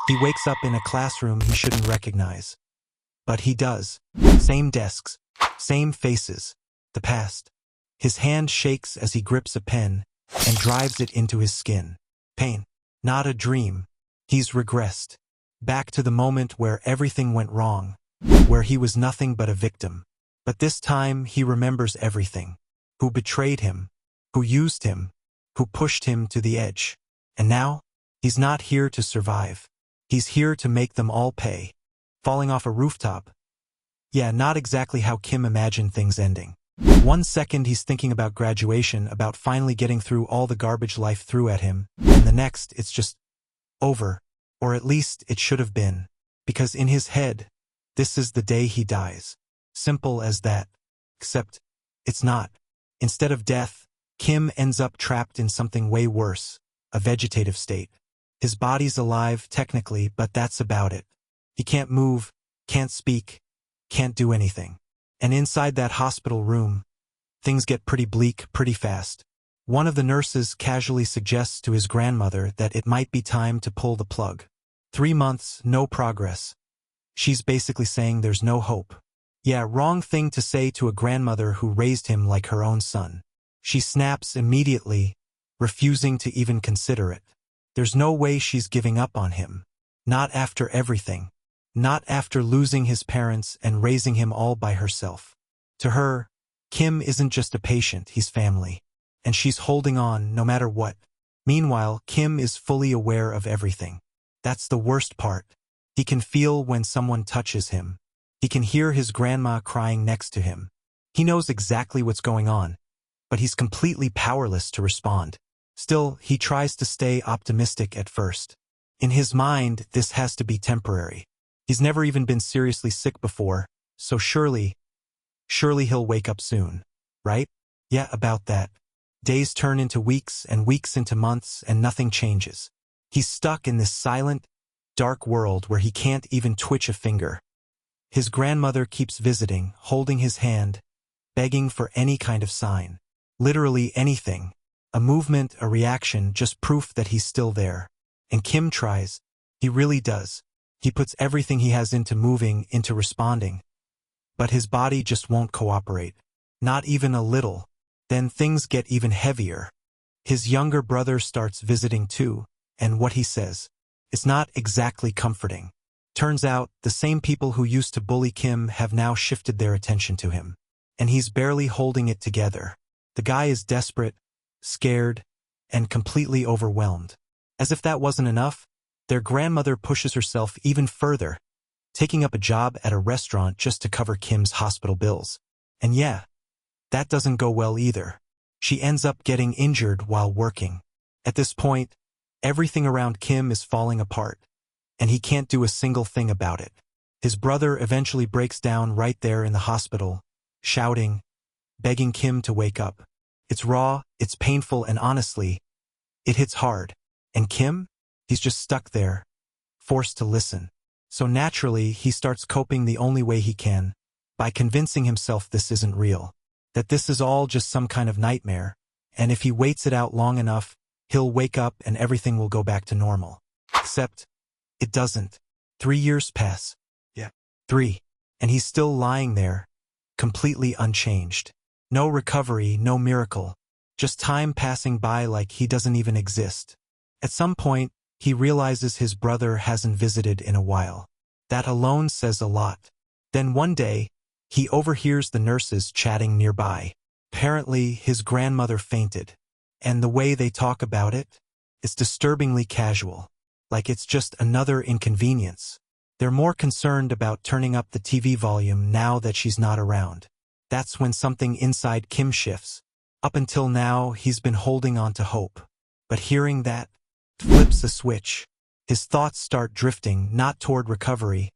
He wakes up in a classroom he shouldn't recognize. But he does. Same desks, same faces, the past. His hand shakes as he grips a pen and drives it into his skin. Pain. Not a dream. He's regressed. Back to the moment where everything went wrong, where he was nothing but a victim. But this time he remembers everything. Who betrayed him, who used him, who pushed him to the edge. And now, he's not here to survive. He's here to make them all pay. Falling off a rooftop. Yeah, not exactly how Kim imagined things ending. 1 second he's thinking about graduation, about finally getting through all the garbage life threw at him, and the next it's just over. Or at least it should have been. Because in his head, this is the day he dies. Simple as that. Except, it's not. Instead of death, Kim ends up trapped in something way worse, a vegetative state. His body's alive, technically, but that's about it. He can't move, can't speak, can't do anything. And inside that hospital room, things get pretty bleak pretty fast. One of the nurses casually suggests to his grandmother that it might be time to pull the plug. 3 months, no progress. She's basically saying there's no hope. Yeah, wrong thing to say to a grandmother who raised him like her own son. She snaps immediately, refusing to even consider it. There's no way she's giving up on him. Not after everything. Not after losing his parents and raising him all by herself. To her, Kim isn't just a patient, he's family. And she's holding on no matter what. Meanwhile, Kim is fully aware of everything. That's the worst part. He can feel when someone touches him. He can hear his grandma crying next to him. He knows exactly what's going on, but he's completely powerless to respond. Still, he tries to stay optimistic at first. In his mind, this has to be temporary. He's never even been seriously sick before, so surely he'll wake up soon, right? Yeah, about that. Days turn into weeks and weeks into months and nothing changes. He's stuck in this silent, dark world where he can't even twitch a finger. His grandmother keeps visiting, holding his hand, begging for any kind of sign. Literally anything. A movement, a reaction, just proof that he's still there. And Kim tries. He really does. He puts everything he has into moving, into responding. But his body just won't cooperate. Not even a little. Then things get even heavier. His younger brother starts visiting too, and what he says, it's not exactly comforting. Turns out, the same people who used to bully Kim have now shifted their attention to him. And he's barely holding it together. The guy is desperate, scared, and completely overwhelmed. As if that wasn't enough, their grandmother pushes herself even further, taking up a job at a restaurant just to cover Kim's hospital bills. And yeah, that doesn't go well either. She ends up getting injured while working. At this point, everything around Kim is falling apart, and he can't do a single thing about it. His brother eventually breaks down right there in the hospital, shouting, begging Kim to wake up. It's raw, it's painful, and honestly, it hits hard. And Kim? He's just stuck there, forced to listen. So naturally, he starts coping the only way he can, by convincing himself this isn't real, that this is all just some kind of nightmare, and if he waits it out long enough, he'll wake up and everything will go back to normal. Except, it doesn't. 3 years pass. Yeah. 3. And he's still lying there, completely unchanged. No recovery, no miracle. Just time passing by like he doesn't even exist. At some point, he realizes his brother hasn't visited in a while. That alone says a lot. Then one day, he overhears the nurses chatting nearby. Apparently, his grandmother fainted. And the way they talk about it is disturbingly casual. Like it's just another inconvenience. They're more concerned about turning up the TV volume now that she's not around. That's when something inside Kim shifts. Up until now, he's been holding on to hope. But hearing that, flips a switch. His thoughts start drifting not toward recovery,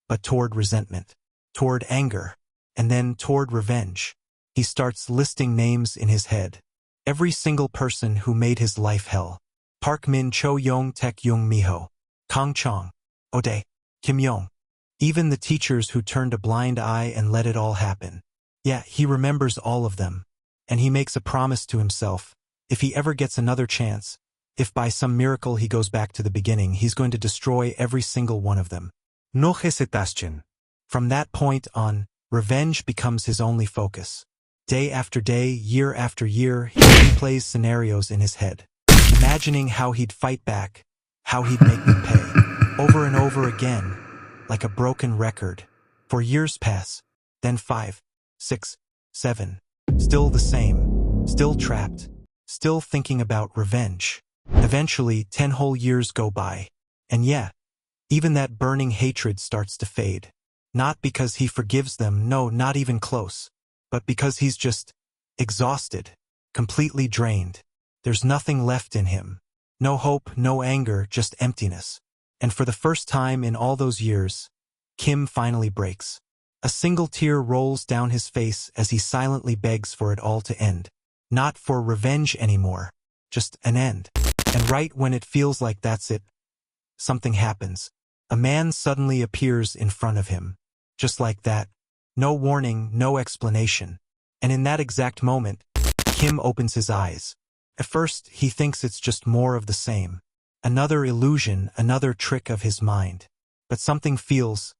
but toward resentment, toward anger, and then toward revenge. He starts listing names in his head. Every single person who made his life hell. Park Min Cho Young Taek Young Miho, Kang Chong, Ode, Kim Yong. Even the teachers who turned a blind eye and let it all happen. Yeah, he remembers all of them. And he makes a promise to himself. If he ever gets another chance, If by some miracle he goes back to the beginning, he's going to destroy every single one of them. No hesitation. From that point on, revenge becomes his only focus. Day after day, year after year, he replays scenarios in his head, imagining how he'd fight back, how he'd make me pay, over and over again, like a broken record. For years pass, then 5, 6, 7, still the same, still trapped, still thinking about revenge. Eventually, 10 whole years go by, and yeah, even that burning hatred starts to fade. Not because he forgives them, no, not even close, but because he's just exhausted, completely drained. There's nothing left in him. No hope, no anger, just emptiness. And for the first time in all those years, Kim finally breaks. A single tear rolls down his face as he silently begs for it all to end. Not for revenge anymore, just an end. And right when it feels like that's it, something happens. A man suddenly appears in front of him. Just like that. No warning, no explanation. And in that exact moment, Kim opens his eyes. At first, he thinks it's just more of the same. Another illusion, another trick of his mind. But something feels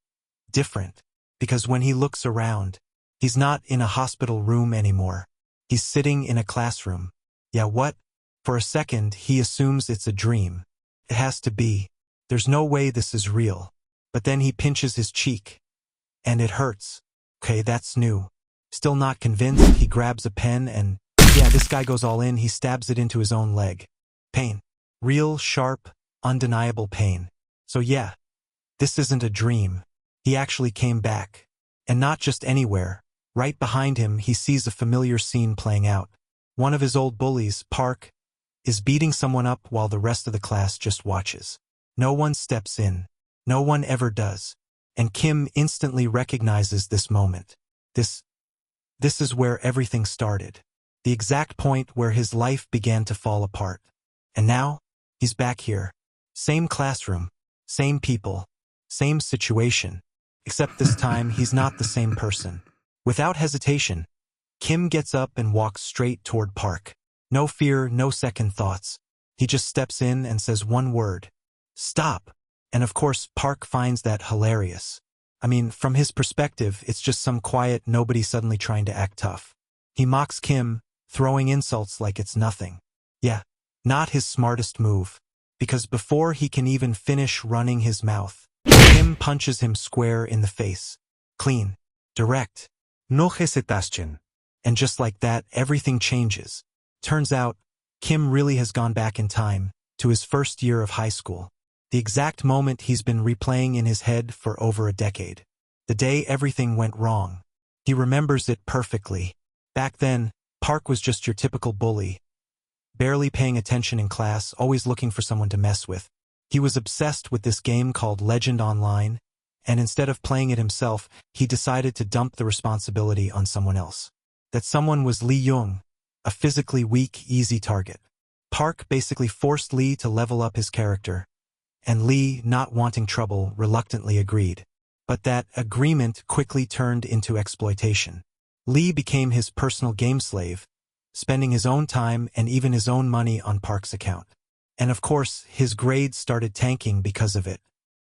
different. Because when he looks around, he's not in a hospital room anymore. He's sitting in a classroom. Yeah, what? For a second, he assumes it's a dream. It has to be. There's no way this is real. But then he pinches his cheek. And it hurts. Okay, that's new. Still not convinced, he grabs a pen and, yeah, this guy goes all in, he stabs it into his own leg. Pain. Real, sharp, undeniable pain. So yeah, this isn't a dream. He actually came back. And not just anywhere. Right behind him, he sees a familiar scene playing out. One of his old bullies, Park, is beating someone up while the rest of the class just watches. No one steps in. No one ever does. And Kim instantly recognizes this moment. This is where everything started. The exact point where his life began to fall apart. And now, he's back here. Same classroom, same people, same situation. Except this time, he's not the same person. Without hesitation, Kim gets up and walks straight toward Park. No fear, no second thoughts. He just steps in and says one word. Stop. And of course, Park finds that hilarious. I mean, from his perspective, it's just some quiet nobody suddenly trying to act tough. He mocks Kim, throwing insults like it's nothing. Yeah, not his smartest move. Because before he can even finish running his mouth, Kim punches him square in the face. Clean. Direct. No hesitation. And just like that, everything changes. Turns out, Kim really has gone back in time, to his first year of high school. The exact moment he's been replaying in his head for over a decade. The day everything went wrong. He remembers it perfectly. Back then, Park was just your typical bully. Barely paying attention in class, always looking for someone to mess with. He was obsessed with this game called Legend Online, and instead of playing it himself, he decided to dump the responsibility on someone else. That someone was Lee Young, a physically weak, easy target. Park basically forced Lee to level up his character. And Lee, not wanting trouble, reluctantly agreed. But that agreement quickly turned into exploitation. Lee became his personal game slave, spending his own time and even his own money on Park's account. And of course, his grades started tanking because of it.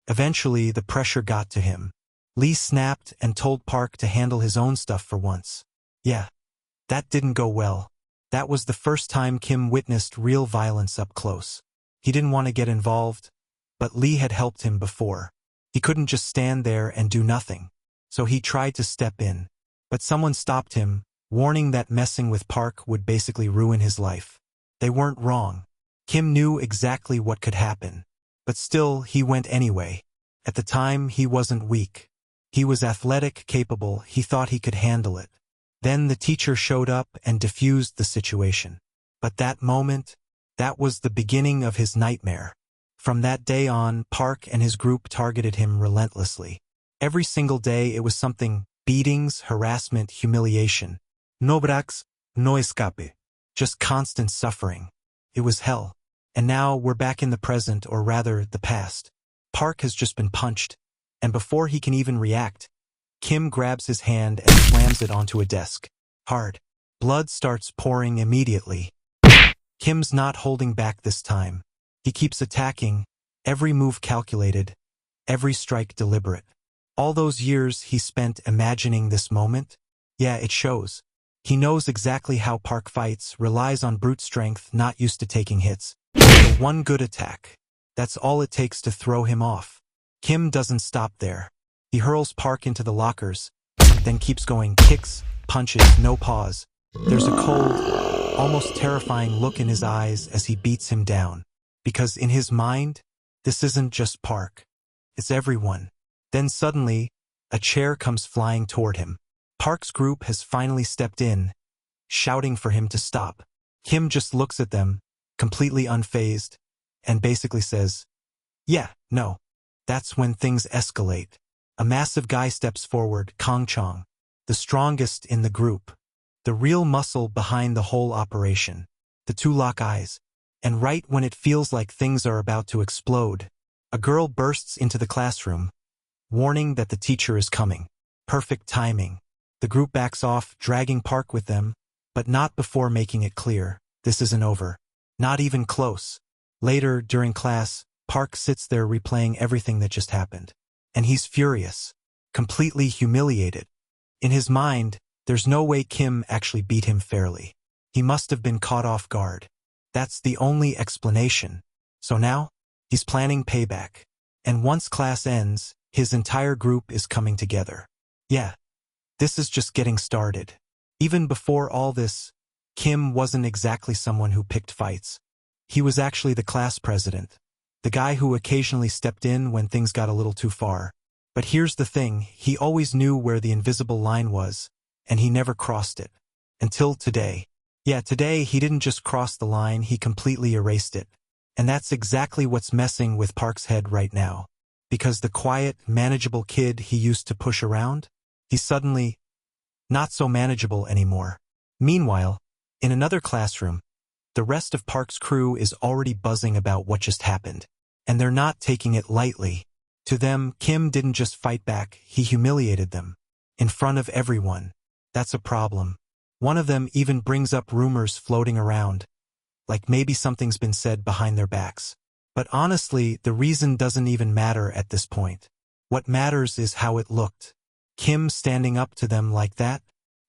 Eventually, the pressure got to him. Lee snapped and told Park to handle his own stuff for once. Yeah, that didn't go well. That was the first time Kim witnessed real violence up close. He didn't want to get involved, but Lee had helped him before. He couldn't just stand there and do nothing. So he tried to step in. But someone stopped him, warning that messing with Park would basically ruin his life. They weren't wrong. Kim knew exactly what could happen. But still, he went anyway. At the time, he wasn't weak. He was athletic, capable, he thought he could handle it. Then the teacher showed up and diffused the situation. But that moment, that was the beginning of his nightmare. From that day on, Park and his group targeted him relentlessly. Every single day it was something: beatings, harassment, humiliation. No breaks, no escape. Just constant suffering. It was hell. And now we're back in the present, or rather, the past. Park has just been punched. And before he can even react, Kim grabs his hand and slams it onto a desk. Hard. Blood starts pouring immediately. Kim's not holding back this time. He keeps attacking, every move calculated, every strike deliberate. All those years he spent imagining this moment? Yeah, it shows. He knows exactly how Park fights, relies on brute strength, not used to taking hits. The one good attack. That's all it takes to throw him off. Kim doesn't stop there. He hurls Park into the lockers, then keeps going, kicks, punches, no pause. There's a cold, almost terrifying look in his eyes as he beats him down. Because in his mind, this isn't just Park. It's everyone. Then suddenly, a chair comes flying toward him. Park's group has finally stepped in, shouting for him to stop. Kim just looks at them, completely unfazed, and basically says, "Yeah, no." That's when things escalate. A massive guy steps forward, Kong Chong, the strongest in the group, the real muscle behind the whole operation. The two lock eyes, and right when it feels like things are about to explode, a girl bursts into the classroom, warning that the teacher is coming. Perfect timing. The group backs off, dragging Park with them, but not before making it clear, this isn't over. Not even close. Later, during class, Park sits there replaying everything that just happened. And he's furious, completely humiliated. In his mind, there's no way Kim actually beat him fairly. He must have been caught off guard. That's the only explanation. So now, he's planning payback. And once class ends, his entire group is coming together. Yeah, this is just getting started. Even before all this, Kim wasn't exactly someone who picked fights. He was actually the class president, the guy who occasionally stepped in when things got a little too far. But here's the thing, he always knew where the invisible line was, and he never crossed it. Until today. Yeah, today he didn't just cross the line, he completely erased it. And that's exactly what's messing with Park's head right now. Because the quiet, manageable kid he used to push around, he's suddenly not so manageable anymore. Meanwhile, in another classroom, the rest of Park's crew is already buzzing about what just happened. And they're not taking it lightly. To them, Kim didn't just fight back, he humiliated them. In front of everyone. That's a problem. One of them even brings up rumors floating around, like maybe something's been said behind their backs. But honestly, the reason doesn't even matter at this point. What matters is how it looked. Kim standing up to them like that?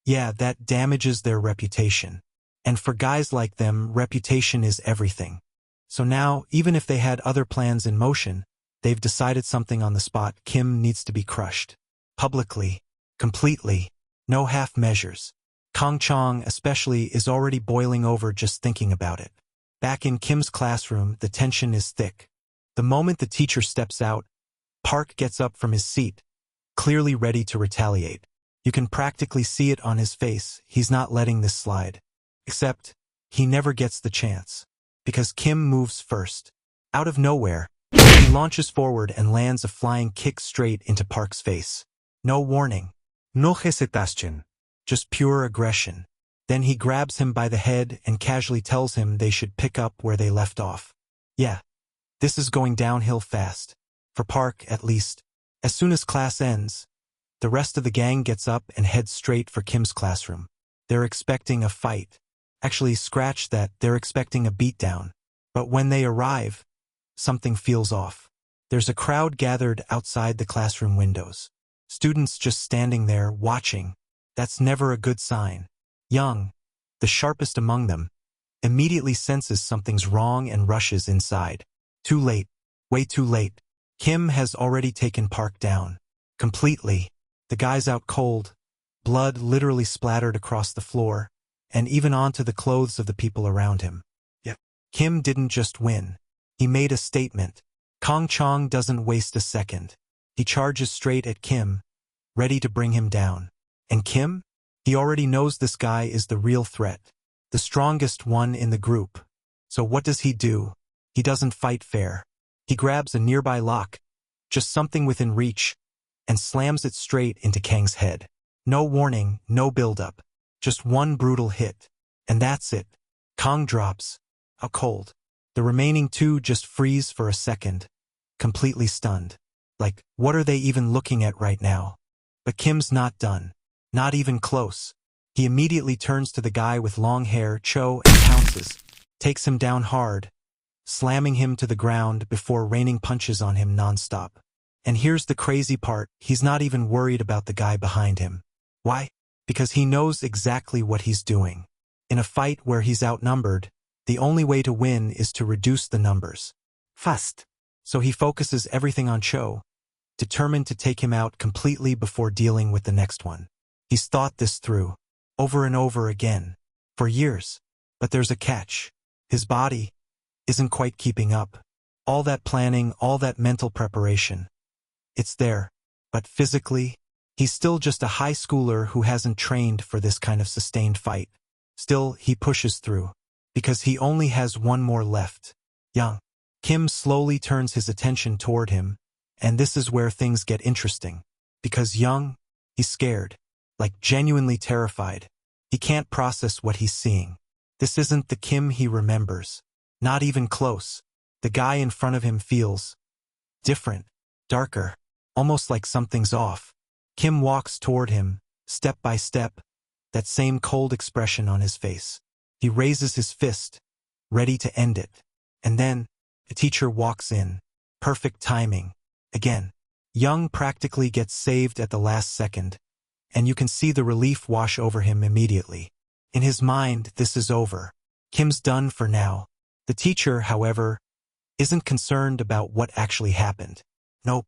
Yeah, that damages their reputation. And for guys like them, reputation is everything. So now, even if they had other plans in motion, they've decided something on the spot. Kim needs to be crushed. Publicly. Completely. No half measures. Kong Chong, especially, is already boiling over just thinking about it. Back in Kim's classroom, the tension is thick. The moment the teacher steps out, Park gets up from his seat, clearly ready to retaliate. You can practically see it on his face, he's not letting this slide. Except, he never gets the chance. Because Kim moves first. Out of nowhere, he launches forward and lands a flying kick straight into Park's face. No warning. No hesitation. Just pure aggression. Then he grabs him by the head and casually tells him they should pick up where they left off. Yeah, this is going downhill fast. For Park, at least. As soon as class ends, the rest of the gang gets up and heads straight for Kim's classroom. They're expecting a fight. Actually, scratch that, they're expecting a beatdown. But when they arrive, something feels off. There's a crowd gathered outside the classroom windows. Students just standing there, watching. That's never a good sign. Young, the sharpest among them, immediately senses something's wrong and rushes inside. Too late. Way too late. Kim has already taken Park down. Completely. The guy's out cold. Blood literally splattered across the floor, and even onto the clothes of the people around him. Yeah. Kim didn't just win. He made a statement. Kong Chong doesn't waste a second. He charges straight at Kim, ready to bring him down. And Kim? He already knows this guy is the real threat, the strongest one in the group. So what does he do? He doesn't fight fair. He grabs a nearby lock, just something within reach, and slams it straight into Kang's head. No warning, no build-up, just one brutal hit. And that's it. Kang drops, out cold. The remaining two just freeze for a second, completely stunned. Like, what are they even looking at right now? But Kim's not done. Not even close. He immediately turns to the guy with long hair, Cho, and pounces. takes him down hard, slamming him to the ground before raining punches on him nonstop. And here's the crazy part, he's not even worried about the guy behind him. Why? Because he knows exactly what he's doing. In a fight where he's outnumbered, the only way to win is to reduce the numbers. Fast. So he focuses everything on Cho, determined to take him out completely before dealing with the next one. He's thought this through, over and over again, for years. But there's a catch. His body isn't quite keeping up. All that planning, all that mental preparation. It's there, but physically, he's still just a high schooler who hasn't trained for this kind of sustained fight. Still, he pushes through, because he only has one more left. Young. Kim slowly turns his attention toward him, and this is where things get interesting. Because Young, he's scared, like genuinely terrified. He can't process what he's seeing. This isn't the Kim he remembers. Not even close. The guy in front of him feels different, darker, almost like something's off. Kim walks toward him, step by step, that same cold expression on his face. He raises his fist, ready to end it. And then, the teacher walks in. Perfect timing. Again. Young practically gets saved at the last second, and you can see the relief wash over him immediately. In his mind, this is over. Kim's done for now. The teacher, however, isn't concerned about what actually happened. Nope.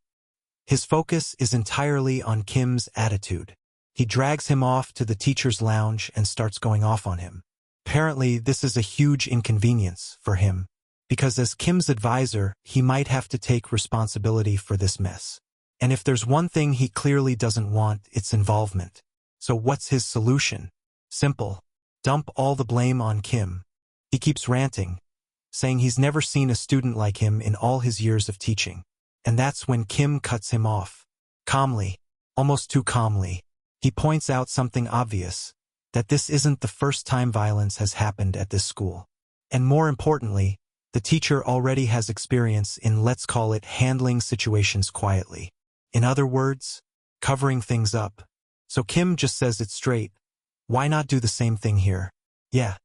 His focus is entirely on Kim's attitude. He drags him off to the teacher's lounge and starts going off on him. Apparently, this is a huge inconvenience for him, because as Kim's advisor, he might have to take responsibility for this mess. And if there's one thing he clearly doesn't want, it's involvement. So what's his solution? Simple. Dump all the blame on Kim. He keeps ranting, saying he's never seen a student like him in all his years of teaching. And that's when Kim cuts him off. Calmly, almost too calmly, he points out something obvious, that this isn't the first time violence has happened at this school. And more importantly, the teacher already has experience in, let's call it, handling situations quietly. In other words, covering things up. So Kim just says it straight. Why not do the same thing here? Yeah.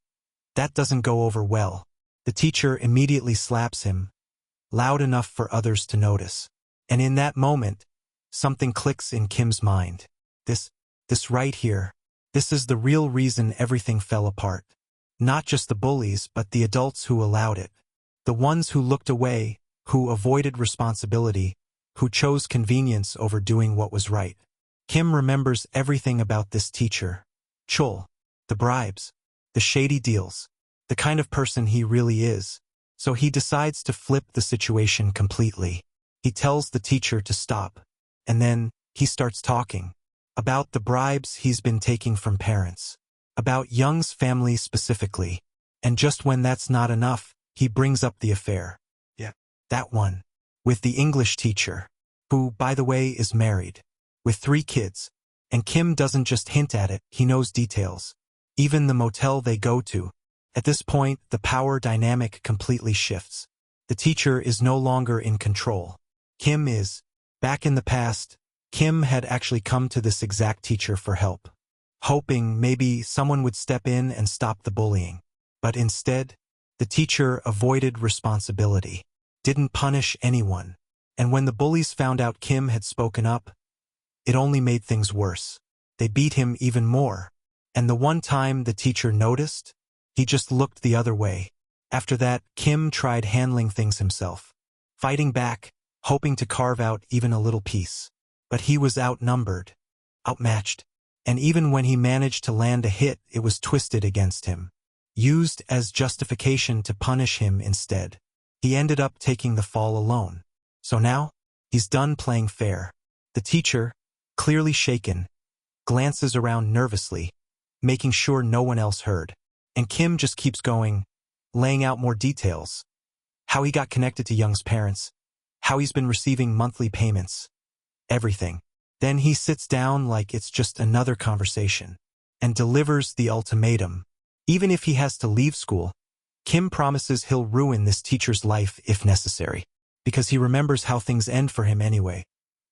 That doesn't go over well. The teacher immediately slaps him, loud enough for others to notice. And in that moment, something clicks in Kim's mind. This right here. This is the real reason everything fell apart. Not just the bullies, but the adults who allowed it. The ones who looked away, who avoided responsibility, who chose convenience over doing what was right. Kim remembers everything about this teacher. Chul, the bribes, the shady deals, the kind of person he really is. So he decides to flip the situation completely. He tells the teacher to stop, and then he starts talking about the bribes he's been taking from parents, about Young's family specifically. And just when that's not enough, he brings up the affair. Yeah, that one, with the English teacher, who, by the way, is married, with 3 kids. And Kim doesn't just hint at it, he knows details. Even the motel they go to. At this point, the power dynamic completely shifts. The teacher is no longer in control. Kim is. Back in the past, Kim had actually come to this exact teacher for help, hoping maybe someone would step in and stop the bullying. But instead, the teacher avoided responsibility, didn't punish anyone. And when the bullies found out Kim had spoken up, it only made things worse. They beat him even more. And the one time the teacher noticed, he just looked the other way. After that, Kim tried handling things himself, fighting back, hoping to carve out even a little peace. But he was outnumbered, outmatched. And even when he managed to land a hit, it was twisted against him, used as justification to punish him instead. He ended up taking the fall alone. So now, he's done playing fair. The teacher, clearly shaken, glances around nervously, making sure no one else heard. And Kim just keeps going, laying out more details. How he got connected to Young's parents, how he's been receiving monthly payments, everything. Then he sits down like it's just another conversation, and delivers the ultimatum. Even if he has to leave school, Kim promises he'll ruin this teacher's life if necessary, because he remembers how things end for him anyway.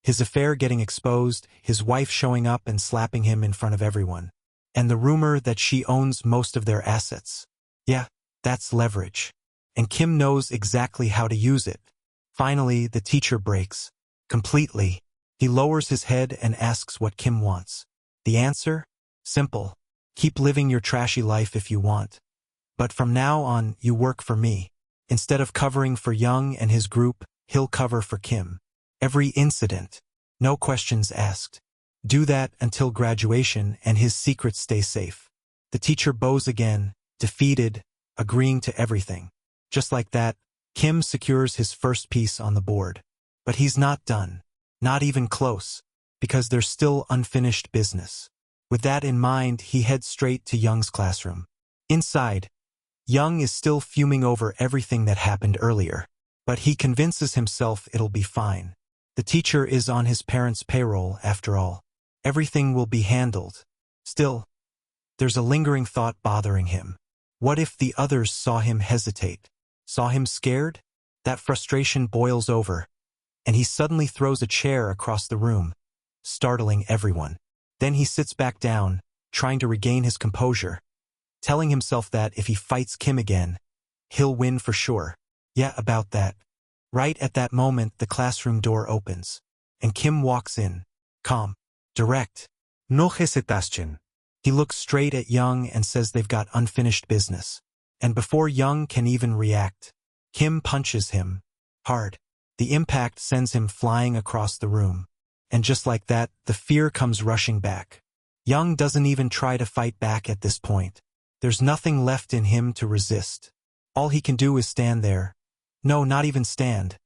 His affair getting exposed, his wife showing up and slapping him in front of everyone, and the rumor that she owns most of their assets. Yeah, That's leverage. And Kim knows exactly how to use it. Finally, the teacher breaks. Completely. He lowers his head and asks what Kim wants. The answer? Simple. Keep living your trashy life if you want. But from now on, you work for me. Instead of covering for Young and his group, he'll cover for Kim. Every incident. No questions asked. Do that until graduation and his secrets stay safe. The teacher bows again, defeated, agreeing to everything. Just like that, Kim secures his first piece on the board. But he's not done. Not even close. Because there's still unfinished business. With that in mind, he heads straight to Young's classroom. Inside, Young is still fuming over everything that happened earlier. But he convinces himself it'll be fine. The teacher is on his parents' payroll, after all. Everything will be handled. Still, there's a lingering thought bothering him. What if the others saw him hesitate? Saw him scared? That frustration boils over, and he suddenly throws a chair across the room, startling everyone. Then he sits back down, trying to regain his composure, telling himself that if he fights Kim again, he'll win for sure. Yeah, about that. Right at that moment, the classroom door opens, and Kim walks in, calm, direct. No hesitation. He looks straight at Young and says they've got unfinished business. And before Young can even react, Kim punches him, hard. The impact sends him flying across the room. And just like that, the fear comes rushing back. Young doesn't even try to fight back at this point. There's nothing left in him to resist. All he can do is stand there. No, not even stand.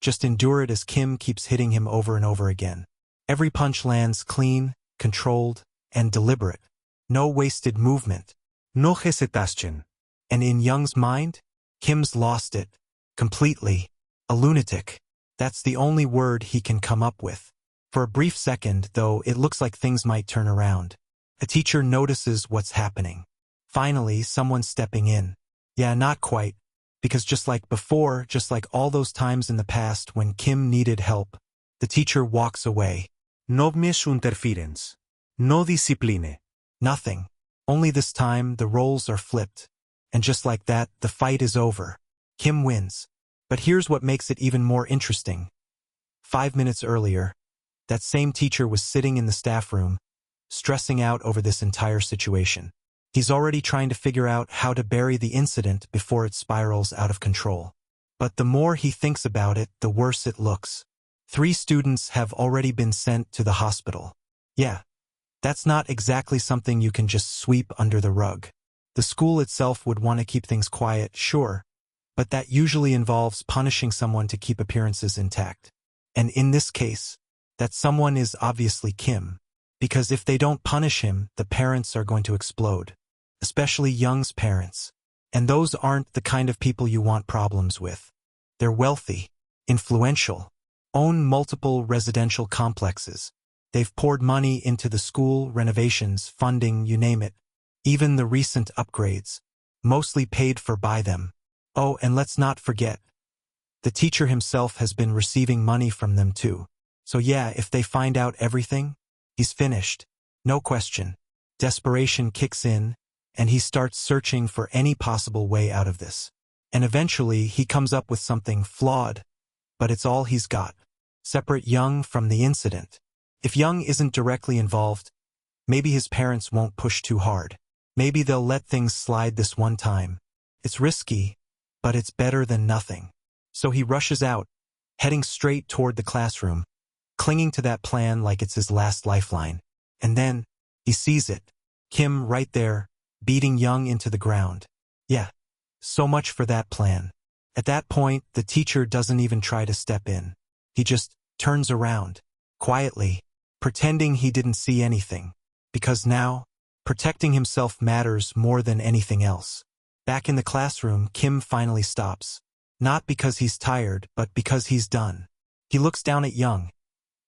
Just endure it as Kim keeps hitting him over and over again. Every punch lands clean, controlled, and deliberate. No wasted movement. No hesitation. And in Young's mind, Kim's lost it. Completely. A lunatic. That's the only word he can come up with. For a brief second, though, it looks like things might turn around. A teacher notices what's happening. Finally, someone's stepping in. Yeah, not quite. Because just like before, just like all those times in the past when Kim needed help, the teacher walks away. No mis interference. No discipline. Nothing. Only this time, the roles are flipped. And just like that, the fight is over. Kim wins. But here's what makes it even more interesting. 5 minutes earlier, that same teacher was sitting in the staff room, stressing out over this entire situation. He's already trying to figure out how to bury the incident before it spirals out of control. But the more he thinks about it, the worse it looks. 3 students have already been sent to the hospital. Yeah, that's not exactly something you can just sweep under the rug. The school itself would want to keep things quiet, sure, but that usually involves punishing someone to keep appearances intact. And in this case, that someone is obviously Kim. Because if they don't punish him, the parents are going to explode. Especially Young's parents. And those aren't the kind of people you want problems with. They're wealthy, influential, own multiple residential complexes. They've poured money into the school, renovations, funding, you name it. Even the recent upgrades, mostly paid for by them. Oh, and let's not forget, the teacher himself has been receiving money from them too. So yeah, if they find out everything, he's finished. No question. Desperation kicks in, and he starts searching for any possible way out of this. And eventually, he comes up with something flawed, but it's all he's got. Separate Young from the incident. If Young isn't directly involved, maybe his parents won't push too hard. Maybe they'll let things slide this one time. It's risky, but it's better than nothing. So he rushes out, heading straight toward the classroom, clinging to that plan like it's his last lifeline. And then, he sees it. Kim right there, beating Young into the ground. Yeah, so much for that plan. At that point, the teacher doesn't even try to step in. He just turns around, quietly, pretending he didn't see anything. Because now, protecting himself matters more than anything else. Back in the classroom, Kim finally stops. Not because he's tired, but because he's done. He looks down at Young,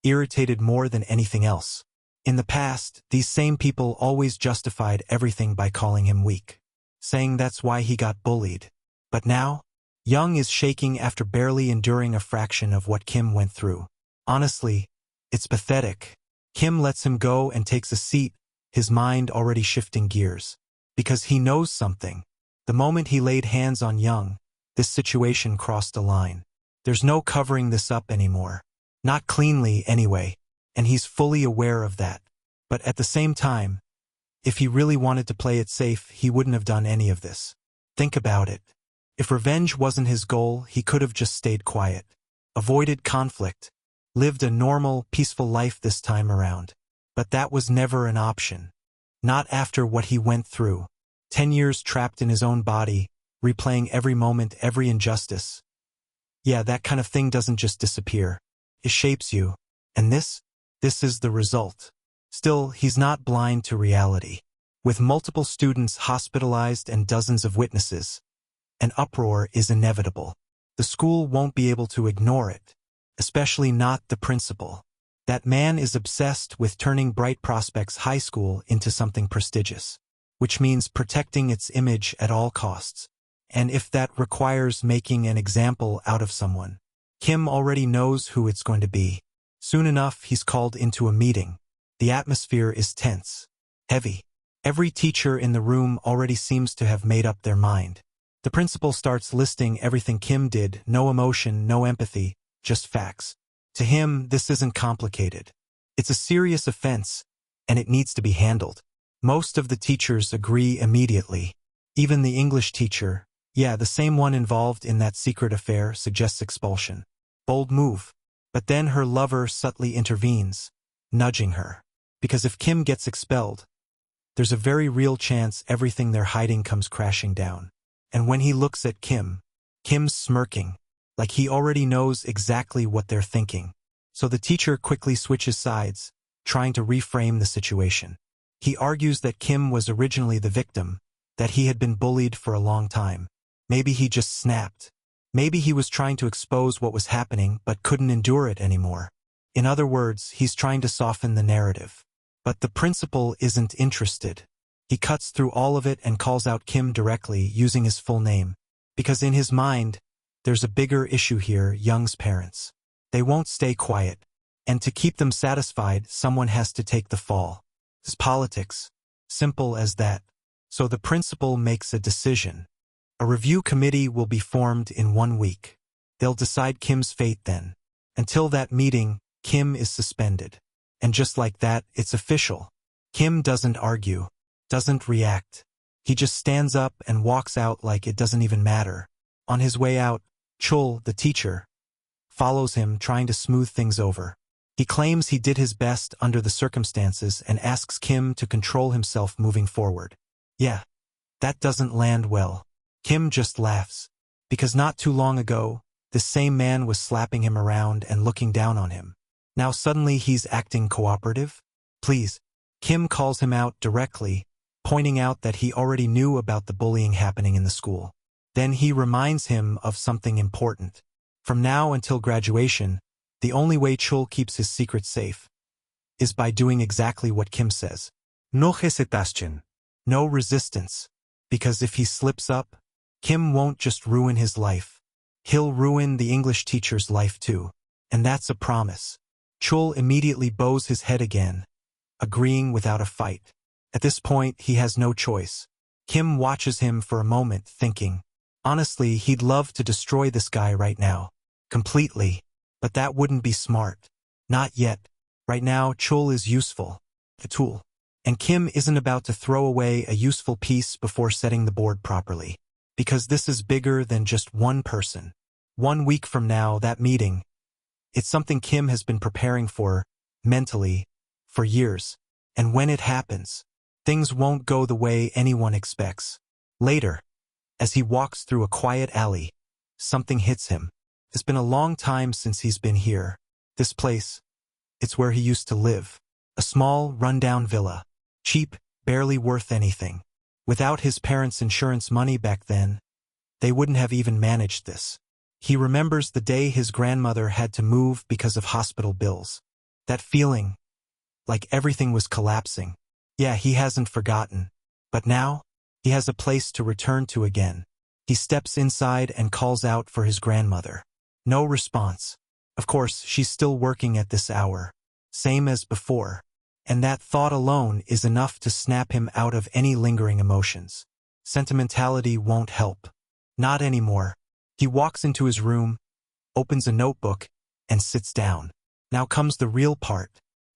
irritated more than anything else. In the past, these same people always justified everything by calling him weak, saying that's why he got bullied. But now, Young is shaking after barely enduring a fraction of what Kim went through. Honestly, it's pathetic. Kim lets him go and takes a seat, his mind already shifting gears. Because he knows something. The moment he laid hands on Young, this situation crossed a line. There's no covering this up anymore. Not cleanly, anyway, and he's fully aware of that. But at the same time, if he really wanted to play it safe, he wouldn't have done any of this. Think about it. If revenge wasn't his goal, he could have just stayed quiet, avoided conflict, lived a normal, peaceful life this time around. But that was never an option. Not after what he went through. 10 years trapped in his own body, replaying every moment, every injustice. Yeah, that kind of thing doesn't just disappear. It shapes you. And this is the result. Still, he's not blind to reality. With multiple students hospitalized and dozens of witnesses, an uproar is inevitable. The school won't be able to ignore it, especially not the principal. That man is obsessed with turning Bright Prospects High School into something prestigious, which means protecting its image at all costs. And if that requires making an example out of someone, Kim already knows who it's going to be. Soon enough, he's called into a meeting. The atmosphere is tense, heavy. Every teacher in the room already seems to have made up their mind. The principal starts listing everything Kim did, no emotion, no empathy, just facts. To him, this isn't complicated. It's a serious offense, and it needs to be handled. Most of the teachers agree immediately. Even the English teacher, yeah, the same one involved in that secret affair, suggests expulsion. Bold move. But then her lover subtly intervenes, nudging her. Because if Kim gets expelled, there's a very real chance everything they're hiding comes crashing down. And when he looks at Kim's smirking, like he already knows exactly what they're thinking. So the teacher quickly switches sides, trying to reframe the situation. He argues that Kim was originally the victim, that he had been bullied for a long time. Maybe he just snapped. Maybe he was trying to expose what was happening but couldn't endure it anymore. In other words, he's trying to soften the narrative. But the principal isn't interested. He cuts through all of it and calls out Kim directly, using his full name. Because in his mind, there's a bigger issue here, Young's parents. They won't stay quiet. And to keep them satisfied, someone has to take the fall. It's politics. Simple as that. So the principal makes a decision. A review committee will be formed in 1 week. They'll decide Kim's fate then. Until that meeting, Kim is suspended. And just like that, it's official. Kim doesn't argue, doesn't react. He just stands up and walks out like it doesn't even matter. On his way out, Chul, the teacher, follows him, trying to smooth things over. He claims he did his best under the circumstances and asks Kim to control himself moving forward. Yeah, that doesn't land well. Kim just laughs. Because not too long ago, this same man was slapping him around and looking down on him. Now suddenly he's acting cooperative? Please. Kim calls him out directly, pointing out that he already knew about the bullying happening in the school. Then he reminds him of something important. From now until graduation, the only way Chul keeps his secret safe is by doing exactly what Kim says. No hesitation. No resistance. Because if he slips up, Kim won't just ruin his life. He'll ruin the English teacher's life too. And that's a promise. Chul immediately bows his head again, agreeing without a fight. At this point, he has no choice. Kim watches him for a moment, thinking, honestly, he'd love to destroy this guy right now. Completely. But that wouldn't be smart. Not yet. Right now, Chul is useful. A tool. And Kim isn't about to throw away a useful piece before setting the board properly. Because this is bigger than just one person. 1 week from now, that meeting, it's something Kim has been preparing for, mentally, for years. And when it happens, things won't go the way anyone expects. Later, as he walks through a quiet alley, something hits him. It's been a long time since he's been here. This place, it's where he used to live. A small, rundown villa. Cheap, barely worth anything. Without his parents' insurance money back then, they wouldn't have even managed this. He remembers the day his grandmother had to move because of hospital bills. That feeling, like everything was collapsing. Yeah, he hasn't forgotten. But now, he has a place to return to again. He steps inside and calls out for his grandmother. No response. Of course, she's still working at this hour. Same as before. And that thought alone is enough to snap him out of any lingering emotions. Sentimentality won't help. Not anymore. He walks into his room, opens a notebook, and sits down. Now comes the real part,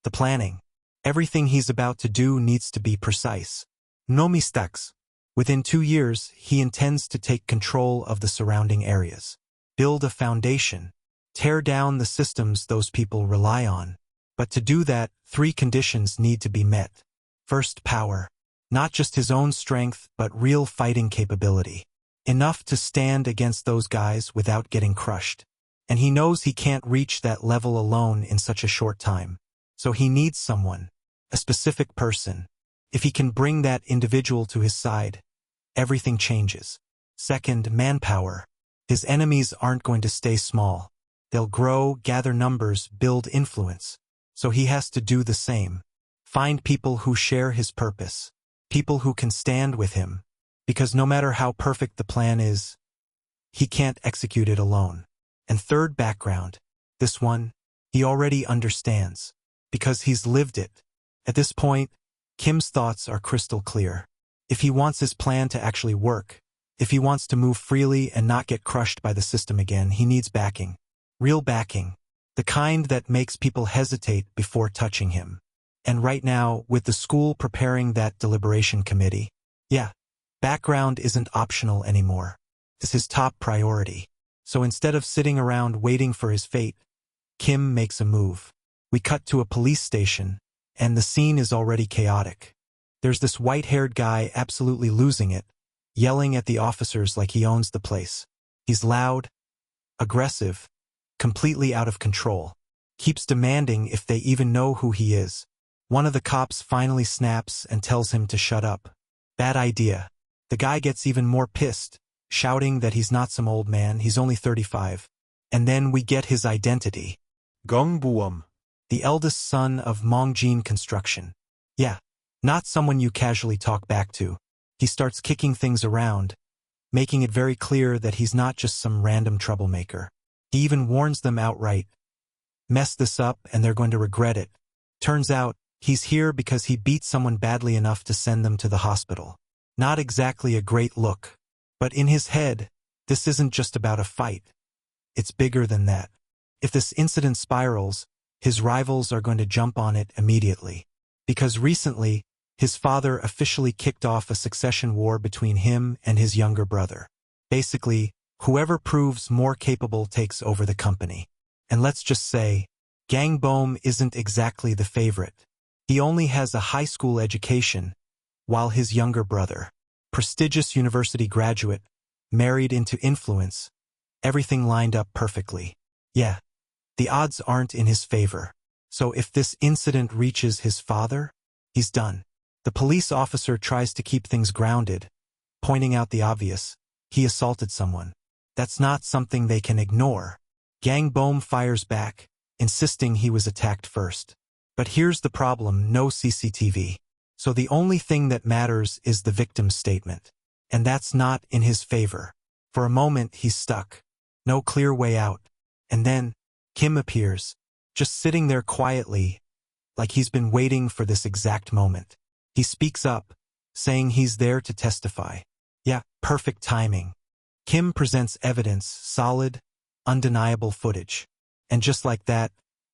the planning. Everything he's about to do needs to be precise. No mistakes. Within 2 years, he intends to take control of the surrounding areas. Build a foundation. Tear down the systems those people rely on. But to do that, 3 conditions need to be met. First, power. Not just his own strength, but real fighting capability. Enough to stand against those guys without getting crushed. And he knows he can't reach that level alone in such a short time. So he needs someone, a specific person. If he can bring that individual to his side, everything changes. Second, manpower. His enemies aren't going to stay small. They'll grow, gather numbers, build influence. So he has to do the same. Find people who share his purpose. People who can stand with him. Because no matter how perfect the plan is, he can't execute it alone. And third, background. This one, he already understands. Because he's lived it. At this point, Kim's thoughts are crystal clear. If he wants his plan to actually work, if he wants to move freely and not get crushed by the system again, he needs backing. Real backing. The kind that makes people hesitate before touching him. And right now, with the school preparing that deliberation committee, background isn't optional anymore. It's his top priority. So instead of sitting around waiting for his fate, Kim makes a move. We cut to a police station, and the scene is already chaotic. There's this white-haired guy absolutely losing it, yelling at the officers like he owns the place. He's loud, aggressive, completely out of control. Keeps demanding if they even know who he is. One of the cops finally snaps and tells him to shut up. Bad idea. The guy gets even more pissed, shouting that he's not some old man, he's only 35. And then we get his identity. Gong Buom. The eldest son of Mongjin Construction. Not someone you casually talk back to. He starts kicking things around, making it very clear that he's not just some random troublemaker. He even warns them outright. Mess this up and they're going to regret it. Turns out, he's here because he beat someone badly enough to send them to the hospital. Not exactly a great look. But in his head, this isn't just about a fight. It's bigger than that. If this incident spirals, his rivals are going to jump on it immediately. Because recently, his father officially kicked off a succession war between him and his younger brother. Basically, whoever proves more capable takes over the company. And let's just say, Gang Bohm isn't exactly the favorite. He only has a high school education, while his younger brother, prestigious university graduate, married into influence, everything lined up perfectly. The odds aren't in his favor. So if this incident reaches his father, he's done. The police officer tries to keep things grounded, pointing out the obvious. He assaulted someone. That's not something they can ignore. Gang Bohm fires back, insisting he was attacked first. But here's the problem, no CCTV. So the only thing that matters is the victim's statement. And that's not in his favor. For a moment, he's stuck. No clear way out. And then, Kim appears, just sitting there quietly, like he's been waiting for this exact moment. He speaks up, saying he's there to testify. Perfect timing. Kim presents evidence, solid, undeniable footage. And just like that,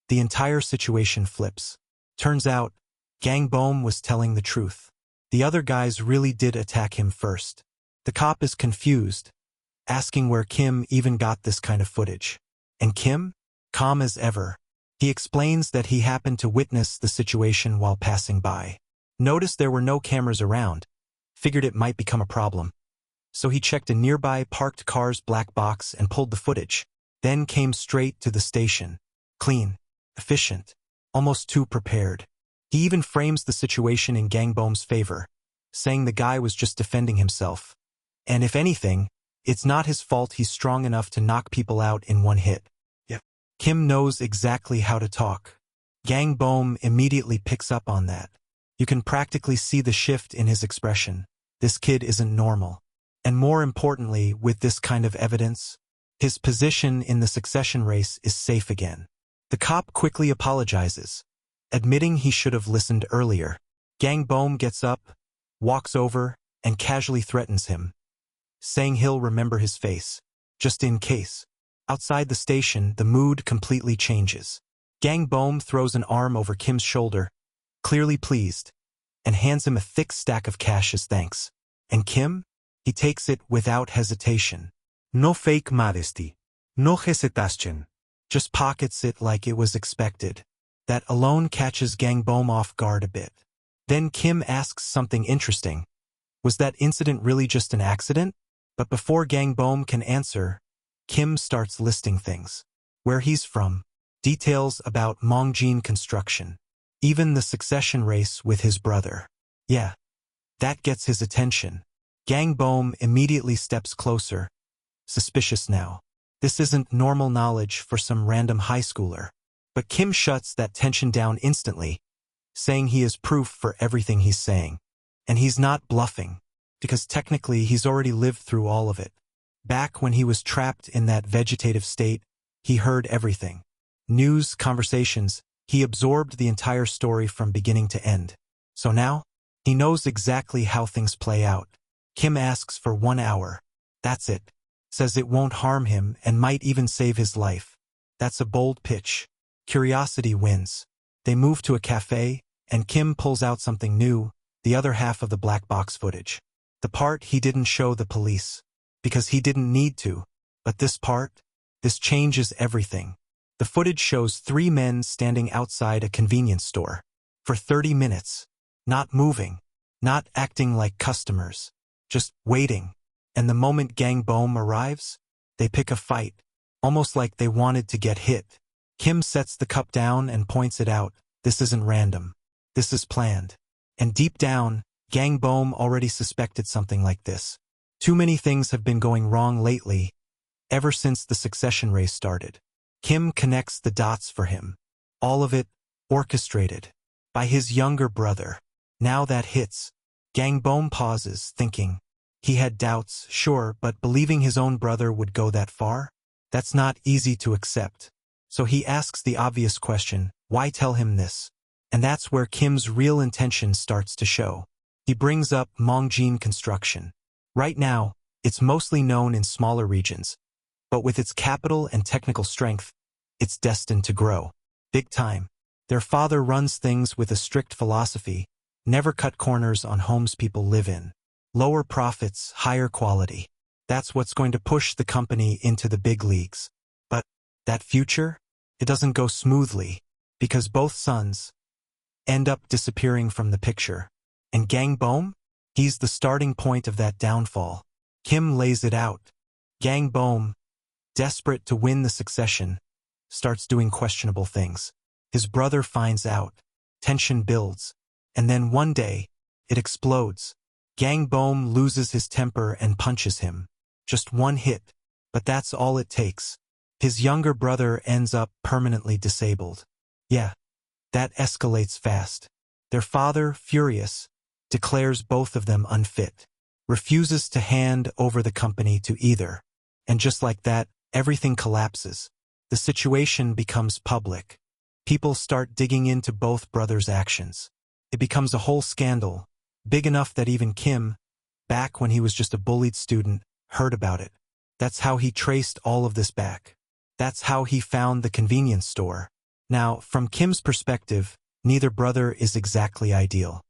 the entire situation flips. Turns out, Gang Bohm was telling the truth. The other guys really did attack him first. The cop is confused, asking where Kim even got this kind of footage. And Kim? Calm as ever. He explains that he happened to witness the situation while passing by. Noticed there were no cameras around. Figured it might become a problem. So he checked a nearby parked car's black box and pulled the footage. Then came straight to the station. Clean. Efficient. Almost too prepared. He even frames the situation in Gang Bohm's favor, saying the guy was just defending himself. And if anything, it's not his fault he's strong enough to knock people out in one hit. Kim knows exactly how to talk. Gang Bohm immediately picks up on that. You can practically see the shift in his expression. This kid isn't normal. And more importantly, with this kind of evidence, his position in the succession race is safe again. The cop quickly apologizes, admitting he should have listened earlier. Gang Bohm gets up, walks over, and casually threatens him, saying he'll remember his face, just in case. Outside the station, the mood completely changes. Gang Bohm throws an arm over Kim's shoulder, clearly pleased, and hands him a thick stack of cash as thanks. And Kim? He takes it without hesitation. No fake modesty. No hesitation. Just pockets it like it was expected. That alone catches Gang Bohm off guard a bit. Then Kim asks something interesting. Was that incident really just an accident? But before Gang Bohm can answer, Kim starts listing things. Where he's from, details about Mongjin construction, even the succession race with his brother. Yeah, that gets his attention. Gang Bohm immediately steps closer, suspicious now. This isn't normal knowledge for some random high schooler. But Kim shuts that tension down instantly, saying he is proof for everything he's saying. And he's not bluffing, because technically he's already lived through all of it. Back when he was trapped in that vegetative state, he heard everything. News, conversations, he absorbed the entire story from beginning to end. So now, he knows exactly how things play out. Kim asks for 1 hour. That's it. Says it won't harm him and might even save his life. That's a bold pitch. Curiosity wins. They move to a cafe, and Kim pulls out something new, the other half of the black box footage. The part he didn't show the police, because he didn't need to. But this part, this changes everything. The footage shows 3 men standing outside a convenience store for 30 minutes, not moving, not acting like customers, just waiting. And the moment Gang Bohm arrives, they pick a fight, almost like they wanted to get hit. Kim sets the cup down and points it out. This isn't random. This is planned. And deep down, Gang Bohm already suspected something like this. Too many things have been going wrong lately, ever since the succession race started. Kim connects the dots for him. All of it orchestrated by his younger brother. Now that hits, Gang Bohm pauses, thinking. He had doubts, sure, but believing his own brother would go that far? That's not easy to accept. So he asks the obvious question, why tell him this? And that's where Kim's real intention starts to show. He brings up Mongjin construction. Right now, it's mostly known in smaller regions, but with its capital and technical strength, it's destined to grow. Big time. Their father runs things with a strict philosophy, never cut corners on homes people live in. Lower profits, higher quality. That's what's going to push the company into the big leagues. But that future? It doesn't go smoothly, because both sons end up disappearing from the picture. And Gang Bohm? He's the starting point of that downfall. Kim lays it out. Gang Bohm, desperate to win the succession, starts doing questionable things. His brother finds out. Tension builds. And then one day, it explodes. Gang Bohm loses his temper and punches him. Just one hit, but that's all it takes. His younger brother ends up permanently disabled. Yeah, that escalates fast. Their father, furious, declares both of them unfit, refuses to hand over the company to either. And just like that, everything collapses. The situation becomes public. People start digging into both brothers' actions. It becomes a whole scandal, big enough that even Kim, back when he was just a bullied student, heard about it. That's how he traced all of this back. That's how he found the convenience store. Now, from Kim's perspective, neither brother is exactly ideal.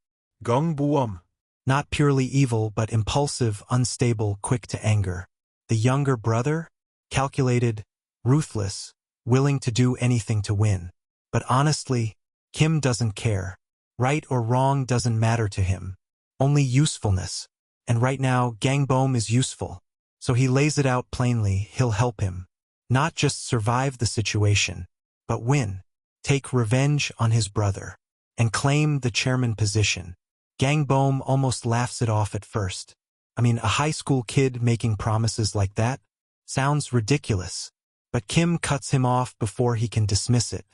Gang Bohm. Not purely evil, but impulsive, unstable, quick to anger. The younger brother? Calculated, ruthless, willing to do anything to win. But honestly, Kim doesn't care. Right or wrong doesn't matter to him. Only usefulness. And right now, Gang Bohm is useful. So he lays it out plainly, he'll help him. Not just survive the situation, but win. Take revenge on his brother. And claim the chairman position. Gang Bohm almost laughs it off at first. I mean, a high school kid making promises like that? Sounds ridiculous. But Kim cuts him off before he can dismiss it.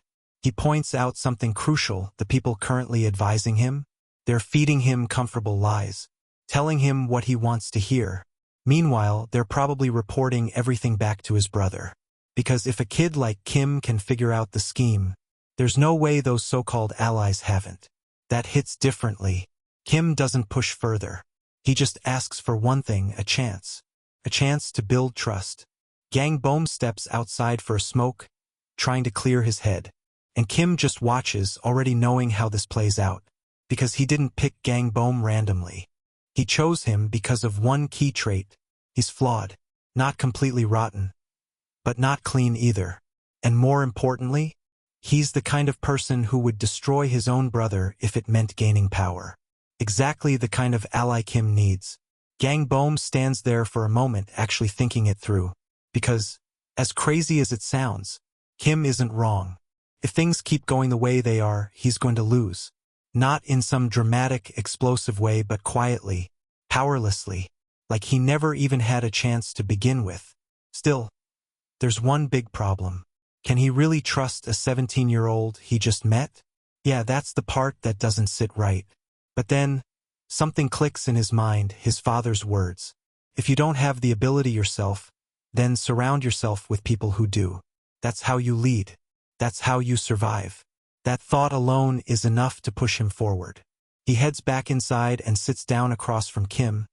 He points out something crucial. The people currently advising him, they're feeding him comfortable lies, telling him what he wants to hear. Meanwhile, they're probably reporting everything back to his brother. Because if a kid like Kim can figure out the scheme, there's no way those so-called allies haven't. That hits differently. Kim doesn't push further. He just asks for one thing, a chance. A chance to build trust. Gang Bom steps outside for a smoke, trying to clear his head. And Kim just watches, already knowing how this plays out. Because he didn't pick Gang Bom randomly. He chose him because of one key trait. He's flawed. Not completely rotten. But not clean either. And more importantly, he's the kind of person who would destroy his own brother if it meant gaining power. Exactly the kind of ally Kim needs. Gang Bom stands there for a moment, actually thinking it through. Because, as crazy as it sounds, Kim isn't wrong. If things keep going the way they are, he's going to lose. Not in some dramatic, explosive way, but quietly, powerlessly, like he never even had a chance to begin with. Still, there's one big problem. Can he really trust a 17-year-old he just met? Yeah, that's the part that doesn't sit right. But then, something clicks in his mind, his father's words. If you don't have the ability yourself, then surround yourself with people who do. That's how you lead. That's how you survive. That thought alone is enough to push him forward. He heads back inside and sits down across from Kim,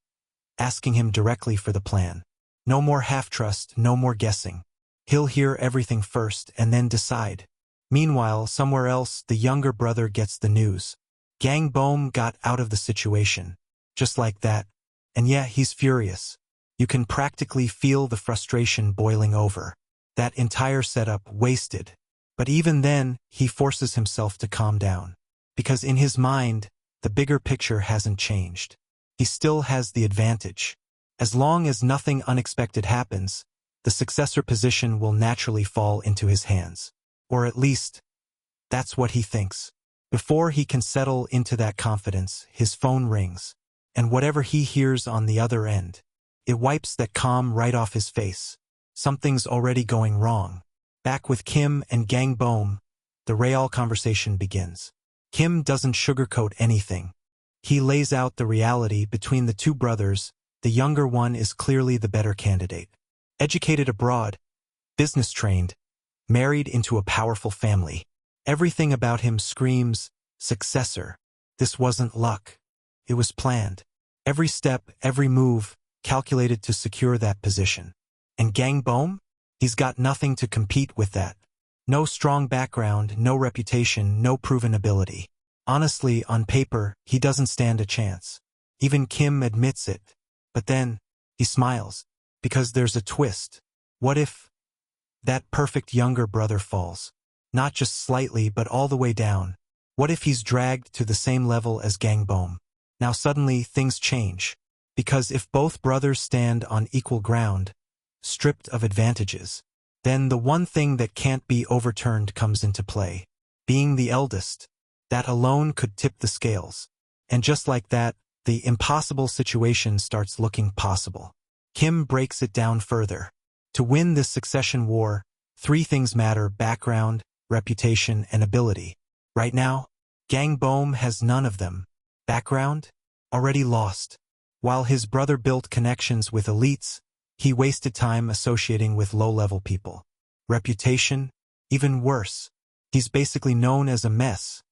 asking him directly for the plan. No more half-trust, no more guessing. He'll hear everything first and then decide. Meanwhile, somewhere else, the younger brother gets the news. Gang Bom got out of the situation. Just like that. And yeah, he's furious. You can practically feel the frustration boiling over. That entire setup wasted. But even then, he forces himself to calm down. Because in his mind, the bigger picture hasn't changed. He still has the advantage. As long as nothing unexpected happens, the successor position will naturally fall into his hands. Or at least, that's what he thinks. Before he can settle into that confidence, his phone rings. And whatever he hears on the other end, it wipes that calm right off his face. Something's already going wrong. Back with Kim and Gang Bom, the real conversation begins. Kim doesn't sugarcoat anything. He lays out the reality between the two brothers. The younger one is clearly the better candidate. Educated abroad, business-trained, married into a powerful family. Everything about him screams, successor. This wasn't luck. It was planned. Every step, every move, calculated to secure that position. And Gang Bom? He's got nothing to compete with that. No strong background, no reputation, no proven ability. Honestly, on paper, he doesn't stand a chance. Even Kim admits it. But then, he smiles. Because there's a twist. What if that perfect younger brother falls? Not just slightly, but all the way down. What if he's dragged to the same level as Gang Bom? Now suddenly, things change. Because if both brothers stand on equal ground, stripped of advantages, then the one thing that can't be overturned comes into play. Being the eldest. That alone could tip the scales. And just like that, the impossible situation starts looking possible. Kim breaks it down further. To win this succession war, 3 things matter: background, reputation, and ability. Right now, Gang Bom has none of them. Background? Already lost. While his brother built connections with elites, he wasted time associating with low-level people. Reputation? Even worse. He's basically known as a mess.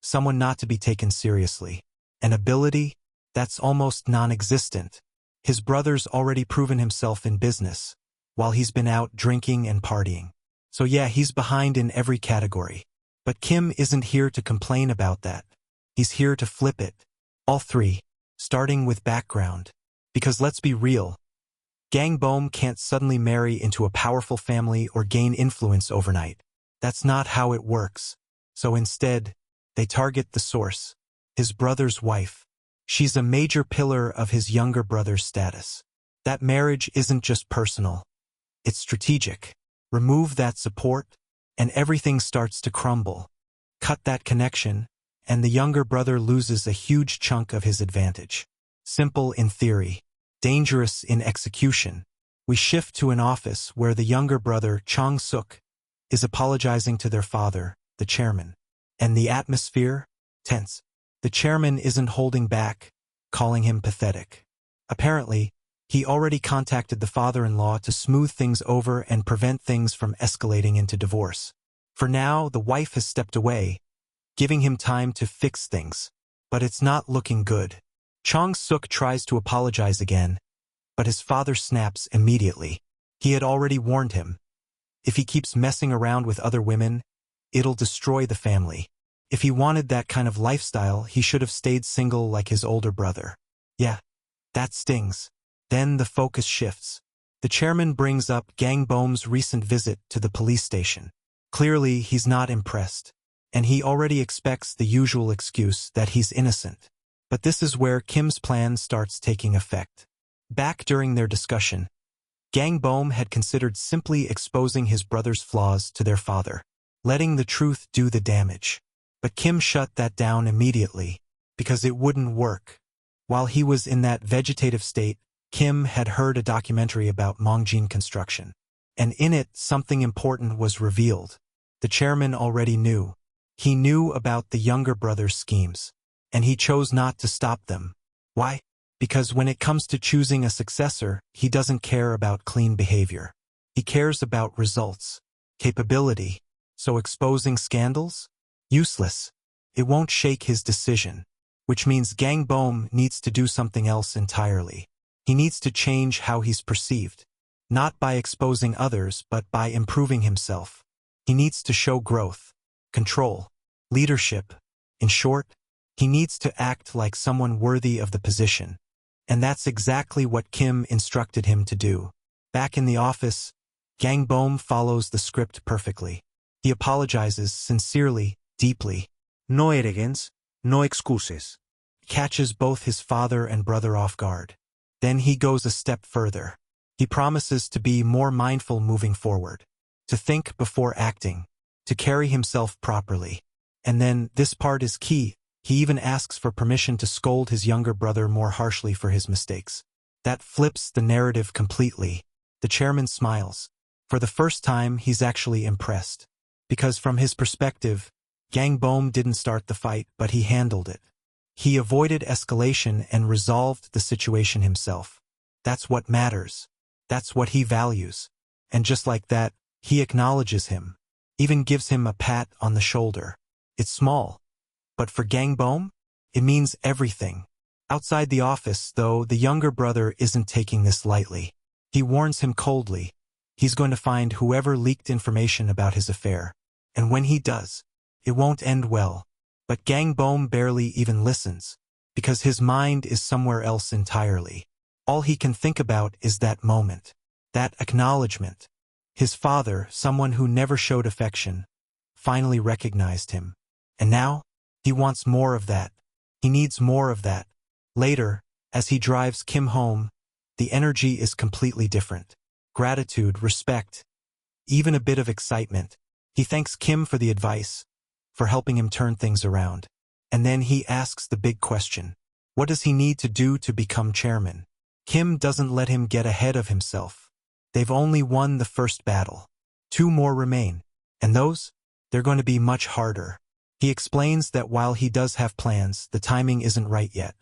Someone not to be taken seriously. And ability? That's almost non-existent. His brother's already proven himself in business, while he's been out drinking and partying. So yeah, he's behind in every category. But Kim isn't here to complain about that. He's here to flip it. All 3. Starting with background. Because let's be real, Gang Bom can't suddenly marry into a powerful family or gain influence overnight. That's not how it works. So instead, they target the source, his brother's wife. She's a major pillar of his younger brother's status. That marriage isn't just personal. It's strategic. Remove that support, and everything starts to crumble. Cut that connection, and the younger brother loses a huge chunk of his advantage. Simple in theory, dangerous in execution. We shift to an office where the younger brother, Chong Suk, is apologizing to their father, the chairman. And the atmosphere? Tense. The chairman isn't holding back, calling him pathetic. Apparently, he already contacted the father-in-law to smooth things over and prevent things from escalating into divorce. For now, the wife has stepped away, giving him time to fix things. But it's not looking good. Chong-suk tries to apologize again, but his father snaps immediately. He had already warned him. If he keeps messing around with other women, it'll destroy the family. If he wanted that kind of lifestyle, he should have stayed single like his older brother. Yeah, that stings. Then the focus shifts. The chairman brings up Gang Bom's recent visit to the police station. Clearly, he's not impressed, and he already expects the usual excuse that he's innocent. But this is where Kim's plan starts taking effect. Back during their discussion, Gang Bom had considered simply exposing his brother's flaws to their father, letting the truth do the damage. But Kim shut that down immediately, because it wouldn't work. While he was in that vegetative state, Kim had heard a documentary about Mongjin construction, and in it something important was revealed. The chairman already knew. He knew about the younger brother's schemes, and he chose not to stop them. Why? Because when it comes to choosing a successor, he doesn't care about clean behavior. He cares about results, capability. So exposing scandals? Useless. It won't shake his decision, which means Gang Bom needs to do something else entirely. He needs to change how he's perceived, not by exposing others but by improving himself. He needs to show growth, control, leadership. In short, he needs to act like someone worthy of the position. And that's exactly what Kim instructed him to do. Back in the office, Gang Bom follows the script perfectly. He apologizes sincerely, deeply. No arrogance, no excuses. Catches both his father and brother off guard. Then he goes a step further. He promises to be more mindful moving forward, to think before acting, to carry himself properly. And then, this part is key, he even asks for permission to scold his younger brother more harshly for his mistakes. That flips the narrative completely. The chairman smiles. For the first time, he's actually impressed. Because from his perspective, Gang Bom didn't start the fight, but he handled it. He avoided escalation and resolved the situation himself. That's what matters. That's what he values. And just like that, he acknowledges him. Even gives him a pat on the shoulder. It's small. But for Gang Bom, it means everything. Outside the office, though, the younger brother isn't taking this lightly. He warns him coldly. He's going to find whoever leaked information about his affair. And when he does, it won't end well. But Gang Bom barely even listens, because his mind is somewhere else entirely. All he can think about is that moment, that acknowledgement. His father, someone who never showed affection, finally recognized him. And now, he wants more of that. He needs more of that. Later, as he drives Kim home, the energy is completely different. Gratitude, respect, even a bit of excitement. He thanks Kim for the advice, for helping him turn things around. And then he asks the big question. What does he need to do to become chairman? Kim doesn't let him get ahead of himself. They've only won the first battle. 2 more remain. And those? They're going to be much harder. He explains that while he does have plans, the timing isn't right yet.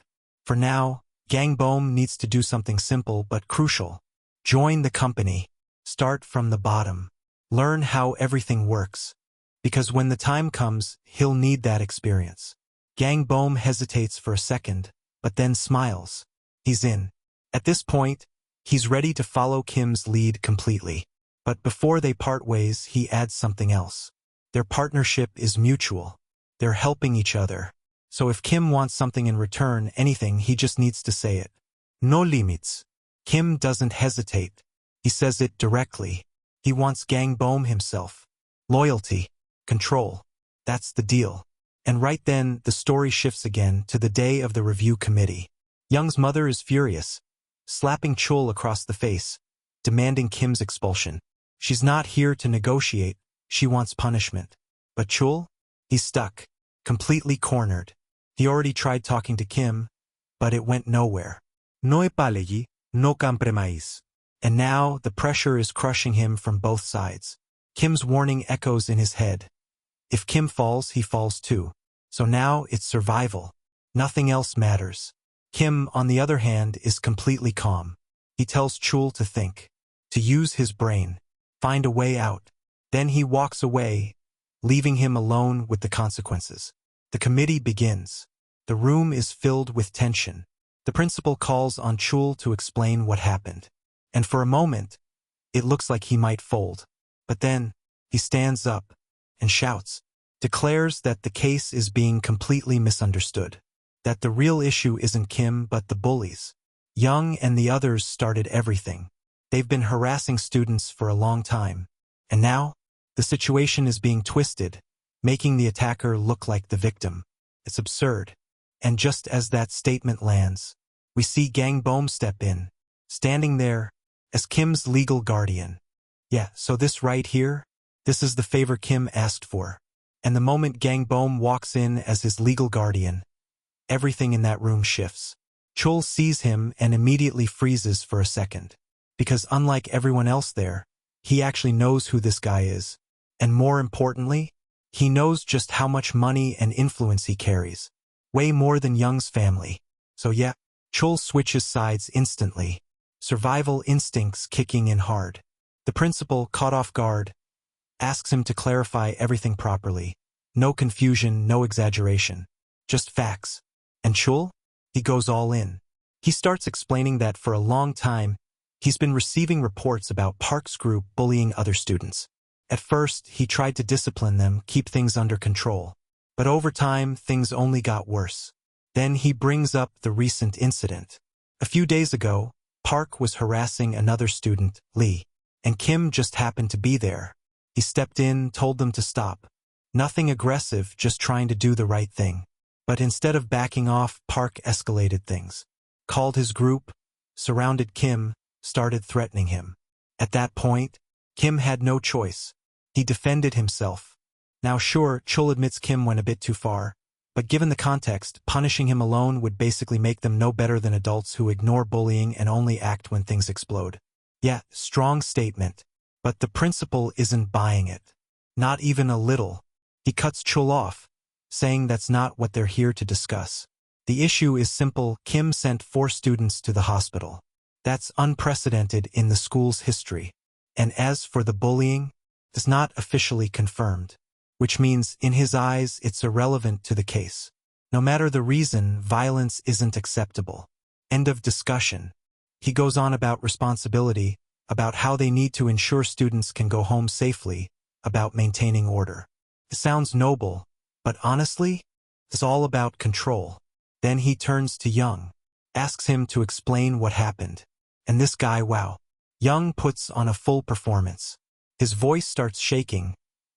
For now, Gang Bom needs to do something simple but crucial. Join the company. Start from the bottom. Learn how everything works. Because when the time comes, he'll need that experience. Gang Bom hesitates for a second, but then smiles. He's in. At this point, he's ready to follow Kim's lead completely. But before they part ways, he adds something else. Their partnership is mutual. They're helping each other. So if Kim wants something in return, anything, he just needs to say it. No limits. Kim doesn't hesitate. He says it directly. He wants Gang Bom himself. Loyalty. Control. That's the deal. And right then, the story shifts again to the day of the review committee. Young's mother is furious, slapping Chul across the face, demanding Kim's expulsion. She's not here to negotiate, she wants punishment. But Chul? He's stuck, completely cornered. He already tried talking to Kim, but it went nowhere. No epalegi, no compromise. And now, the pressure is crushing him from both sides. Kim's warning echoes in his head. If Kim falls, he falls too. So now it's survival. Nothing else matters. Kim, on the other hand, is completely calm. He tells Chul to think, to use his brain, find a way out. Then he walks away, leaving him alone with the consequences. The committee begins. The room is filled with tension. The principal calls on Chul to explain what happened. And for a moment, it looks like he might fold. But then, he stands up and shouts, declares that the case is being completely misunderstood. That the real issue isn't Kim but the bullies. Young and the others started everything. They've been harassing students for a long time. And now, the situation is being twisted, making the attacker look like the victim. It's absurd. And just as that statement lands, we see Gang Bohm step in, standing there as Kim's legal guardian. Yeah, so this right here, this is the favor Kim asked for. And the moment Gang Bohm walks in as his legal guardian, everything in that room shifts. Chul sees him and immediately freezes for a second. Because unlike everyone else there, he actually knows who this guy is. And more importantly, he knows just how much money and influence he carries. Way more than Young's family. So yeah, Chul switches sides instantly. Survival instincts kicking in hard. The principal, caught off guard, asks him to clarify everything properly. No confusion, no exaggeration. Just facts. And Chul? He goes all in. He starts explaining that for a long time, he's been receiving reports about Park's group bullying other students. At first, he tried to discipline them, keep things under control. But over time, things only got worse. Then he brings up the recent incident. A few days ago, Park was harassing another student, Lee, and Kim just happened to be there. He stepped in, told them to stop. Nothing aggressive, just trying to do the right thing. But instead of backing off, Park escalated things. Called his group, surrounded Kim, started threatening him. At that point, Kim had no choice. He defended himself. Now sure, Chul admits Kim went a bit too far, but given the context, punishing him alone would basically make them no better than adults who ignore bullying and only act when things explode. Yeah, strong statement. But the principal isn't buying it. Not even a little. He cuts Chul off, saying that's not what they're here to discuss. The issue is simple. Kim sent 4 students to the hospital. That's unprecedented in the school's history. And as for the bullying, it's not officially confirmed. Which means, in his eyes, it's irrelevant to the case. No matter the reason, violence isn't acceptable. End of discussion. He goes on about responsibility, about how they need to ensure students can go home safely, about maintaining order. It sounds noble, but honestly, it's all about control. Then he turns to Young, asks him to explain what happened. And this guy, wow. Young puts on a full performance. His voice starts shaking,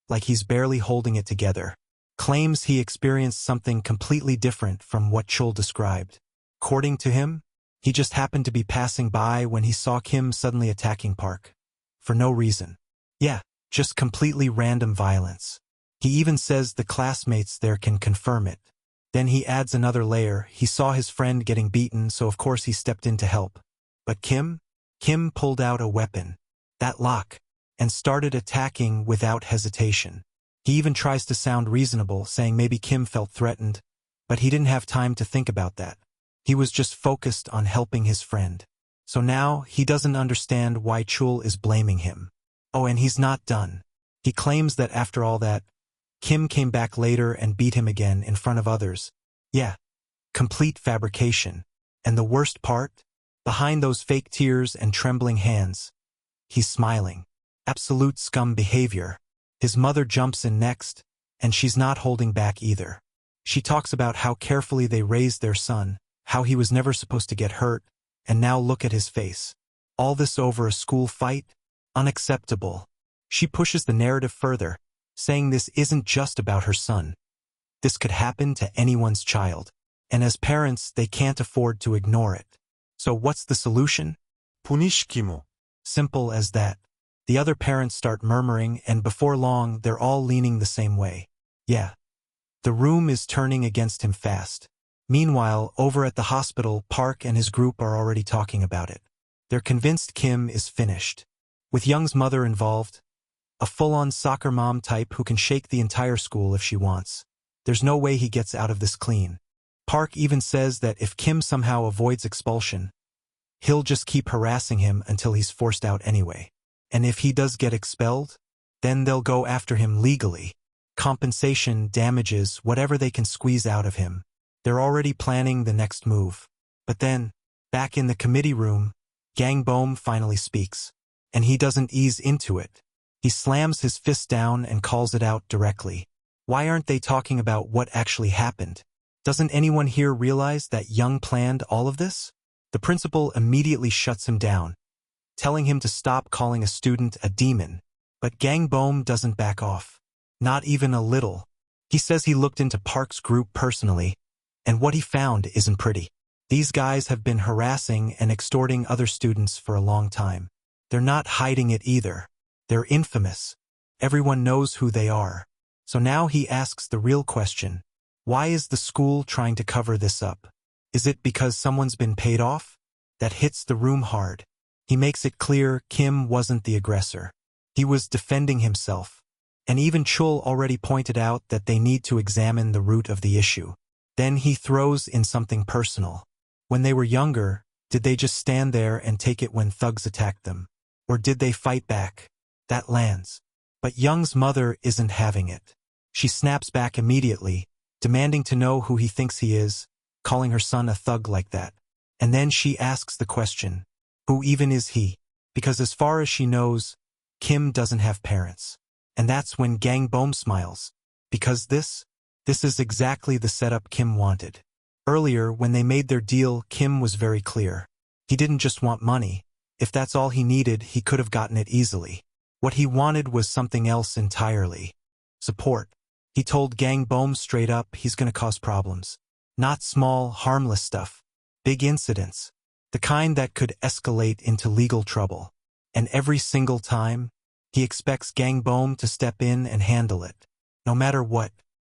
like he's barely holding it together. Claims he experienced something completely different from what Chul described. According to him, he just happened to be passing by when he saw Kim suddenly attacking Park. For no reason. Yeah, just completely random violence. He even says the classmates there can confirm it. Then he adds another layer. He saw his friend getting beaten, so of course he stepped in to help. But Kim pulled out a weapon. That lock. And started attacking without hesitation. He even tries to sound reasonable, saying maybe Kim felt threatened, but he didn't have time to think about that. He was just focused on helping his friend. So now, he doesn't understand why Chul is blaming him. Oh, and he's not done. He claims that after all that, Kim came back later and beat him again in front of others. Yeah, complete fabrication. And the worst part? Behind those fake tears and trembling hands, he's smiling. Absolute scum behavior. His mother jumps in next, and she's not holding back either. She talks about how carefully they raised their son, how he was never supposed to get hurt, and now look at his face. All this over a school fight? Unacceptable. She pushes the narrative further, saying this isn't just about her son. This could happen to anyone's child, and as parents, they can't afford to ignore it. So what's the solution? 분위시키모. Simple as that. The other parents start murmuring, and before long, they're all leaning the same way. Yeah. The room is turning against him fast. Meanwhile, over at the hospital, Park and his group are already talking about it. They're convinced Kim is finished. With Young's mother involved, a full-on soccer mom type who can shake the entire school if she wants. There's no way he gets out of this clean. Park even says that if Kim somehow avoids expulsion, he'll just keep harassing him until he's forced out anyway. And if he does get expelled, then they'll go after him legally. Compensation, damages, whatever they can squeeze out of him. They're already planning the next move. But then, back in the committee room, Gang Bohm finally speaks. And he doesn't ease into it. He slams his fist down and calls it out directly. Why aren't they talking about what actually happened? Doesn't anyone here realize that Young planned all of this? The principal immediately shuts him down, telling him to stop calling a student a demon. But Gang Bohm doesn't back off. Not even a little. He says he looked into Park's group personally, and what he found isn't pretty. These guys have been harassing and extorting other students for a long time. They're not hiding it either. They're infamous. Everyone knows who they are. So now he asks the real question. Why is the school trying to cover this up? Is it because someone's been paid off? That hits the room hard. He makes it clear Kim wasn't the aggressor. He was defending himself. And even Chul already pointed out that they need to examine the root of the issue. Then he throws in something personal. When they were younger, did they just stand there and take it when thugs attacked them? Or did they fight back? That lands. But Young's mother isn't having it. She snaps back immediately, demanding to know who he thinks he is, calling her son a thug like that. And then she asks the question, who even is he? Because as far as she knows, Kim doesn't have parents. And that's when Gang Bohm smiles. Because this is exactly the setup Kim wanted. Earlier, when they made their deal, Kim was very clear. He didn't just want money. If that's all he needed, he could have gotten it easily. What he wanted was something else entirely. Support. He told Gang Bohm straight up he's gonna cause problems. Not small, harmless stuff. Big incidents. The kind that could escalate into legal trouble. And every single time, he expects Gang Bohm to step in and handle it. No matter what.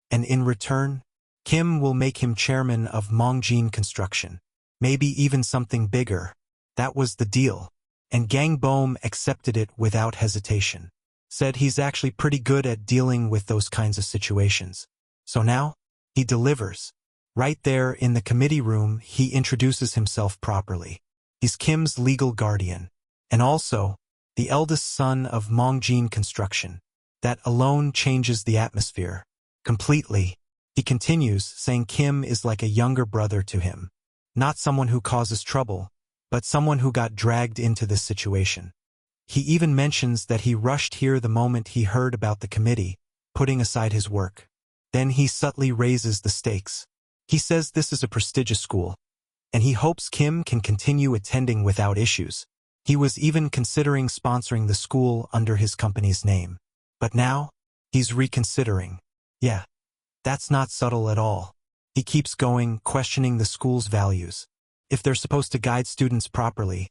And in return, Kim will make him chairman of Mongjin Construction. Maybe even something bigger. That was the deal. And Gang Bohm accepted it without hesitation. Said he's actually pretty good at dealing with those kinds of situations. So now, he delivers. Right there in the committee room, he introduces himself properly. He's Kim's legal guardian. And also, the eldest son of Mongjin Construction. That alone changes the atmosphere. Completely. He continues, saying Kim is like a younger brother to him. Not someone who causes trouble, but someone who got dragged into this situation. He even mentions that he rushed here the moment he heard about the committee, putting aside his work. Then he subtly raises the stakes. He says this is a prestigious school, and he hopes Kim can continue attending without issues. He was even considering sponsoring the school under his company's name. But now, he's reconsidering. Yeah, that's not subtle at all. He keeps going, questioning the school's values. If they're supposed to guide students properly,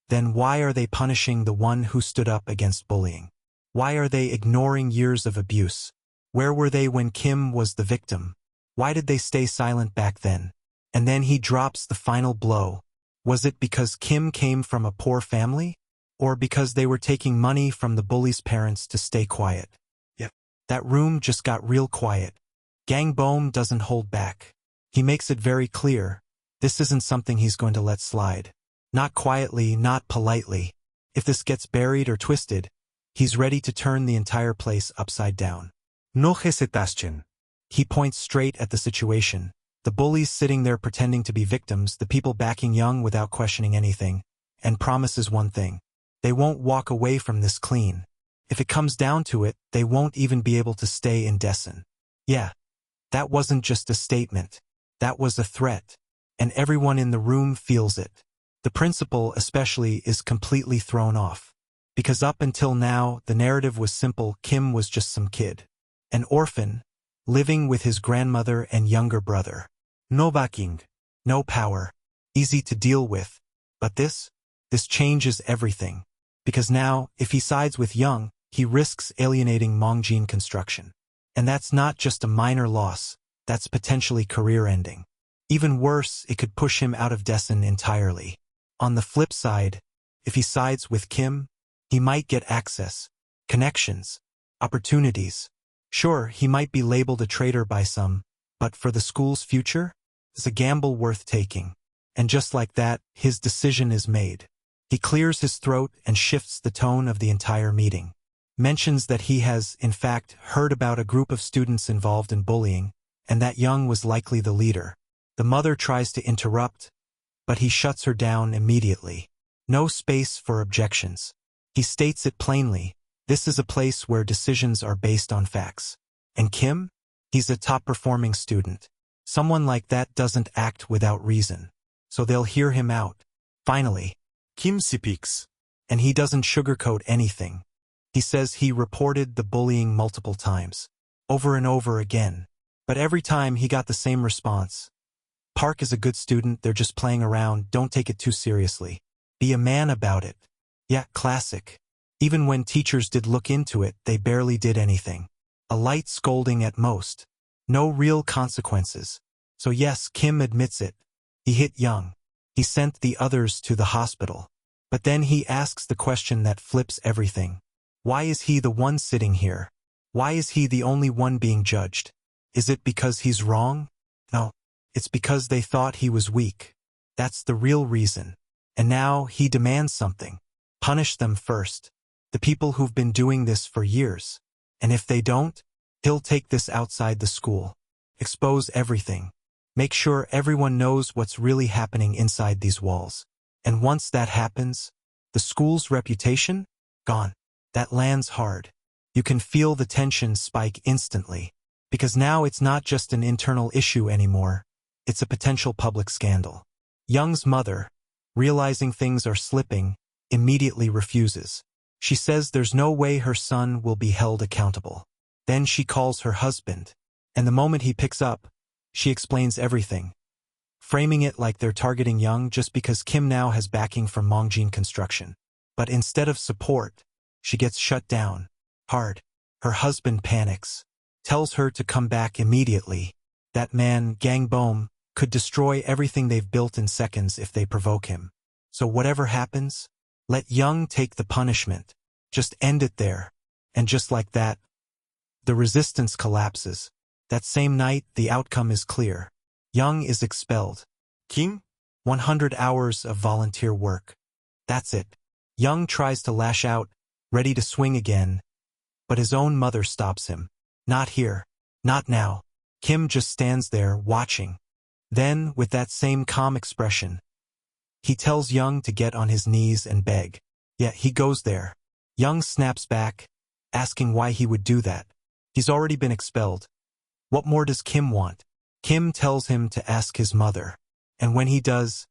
then why are they punishing the one who stood up against bullying? Why are they ignoring years of abuse? Where were they when Kim was the victim? Why did they stay silent back then? And then he drops the final blow. Was it because Kim came from a poor family? Or because they were taking money from the bully's parents to stay quiet? Yeah. That room just got real quiet. Gang Bohm doesn't hold back. He makes it very clear. This isn't something he's going to let slide. Not quietly, not politely. If this gets buried or twisted, he's ready to turn the entire place upside down. No hesitación. He points straight at the situation. The bullies sitting there pretending to be victims, the people backing Young without questioning anything, and promises one thing. They won't walk away from this clean. If it comes down to it, they won't even be able to stay in Dessen. Yeah, that wasn't just a statement. That was a threat. And everyone in the room feels it. The principal, especially, is completely thrown off. Because up until now, the narrative was simple. Kim was just some kid. An orphan, living with his grandmother and younger brother. No backing. No power. Easy to deal with. But this changes everything. Because now, if he sides with Young, he risks alienating Mongjin Construction. And that's not just a minor loss. That's potentially career-ending. Even worse, it could push him out of Dessen entirely. On the flip side, if he sides with Kim, he might get access, connections, opportunities. Sure, he might be labeled a traitor by some, but for the school's future, it's a gamble worth taking. And just like that, his decision is made. He clears his throat and shifts the tone of the entire meeting. Mentions that he has, in fact, heard about a group of students involved in bullying, and that Young was likely the leader. The mother tries to interrupt, but he shuts her down immediately. No space for objections. He states it plainly, this is a place where decisions are based on facts. And Kim? He's a top-performing student. Someone like that doesn't act without reason. So they'll hear him out. Finally, Kim speaks. and he doesn't sugarcoat anything. He says he reported the bullying multiple times, over and over again. But every time he got the same response. Park is a good student, they're just playing around, don't take it too seriously. Be a man about it. Yeah, classic. Even when teachers did look into it, they barely did anything. A light scolding at most. No real consequences. So yes, Kim admits it. He hit Young. He sent the others to the hospital. But then he asks the question that flips everything. Why is he the one sitting here? Why is he the only one being judged? Is it because he's wrong? No. It's because they thought he was weak. That's the real reason. And now he demands something. Punish them first. The people who've been doing this for years. And if they don't, he'll take this outside the school. Expose everything. Make sure everyone knows what's really happening inside these walls. And once that happens, the school's reputation? Gone. That lands hard. You can feel the tension spike instantly. Because now it's not just an internal issue anymore. It's a potential public scandal. Young's mother, realizing things are slipping, immediately refuses. She says there's no way her son will be held accountable. Then she calls her husband. And the moment he picks up, she explains everything. Framing it like they're targeting Young just because Kim now has backing from Mongjin Construction. But instead of support, she gets shut down. Hard. Her husband panics. Tells her to come back immediately. That man, Gang Bohm, could destroy everything they've built in seconds if they provoke him. So whatever happens, let Young take the punishment. Just end it there. And just like that, the resistance collapses. That same night, the outcome is clear. Young is expelled. Kim? 100 hours of volunteer work. That's it. Young tries to lash out, ready to swing again. But his own mother stops him. Not here. Not now. Kim just stands there, watching. Then, with that same calm expression, he tells Young to get on his knees and beg. Yet he goes there. Young snaps back, asking why he would do that. He's already been expelled. What more does Kim want? Kim tells him to ask his mother. And when he does,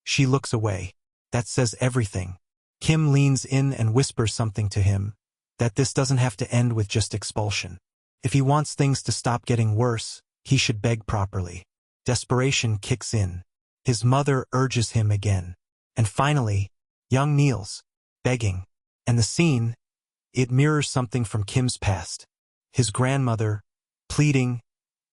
she looks away. That says everything. Kim leans in and whispers something to him, that this doesn't have to end with just expulsion. If he wants things to stop getting worse, he should beg properly. Desperation kicks in. His mother urges him again. And finally, Young kneels, begging. And the scene, it mirrors something from Kim's past. His grandmother, pleading,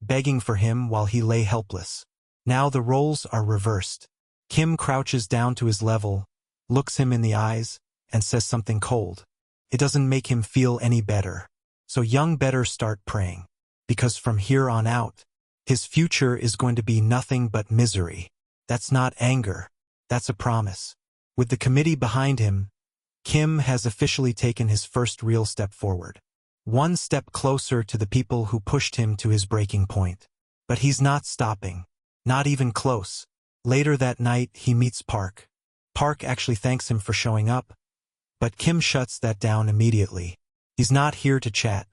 begging for him while he lay helpless. Now the roles are reversed. Kim crouches down to his level, looks him in the eyes, and says something cold. It doesn't make him feel any better. So Young better start praying. Because from here on out, his future is going to be nothing but misery. That's not anger. That's a promise. With the committee behind him, Kim has officially taken his first real step forward. One step closer to the people who pushed him to his breaking point. But he's not stopping. Not even close. Later that night, he meets Park. Park actually thanks him for showing up. But Kim shuts that down immediately. He's not here to chat.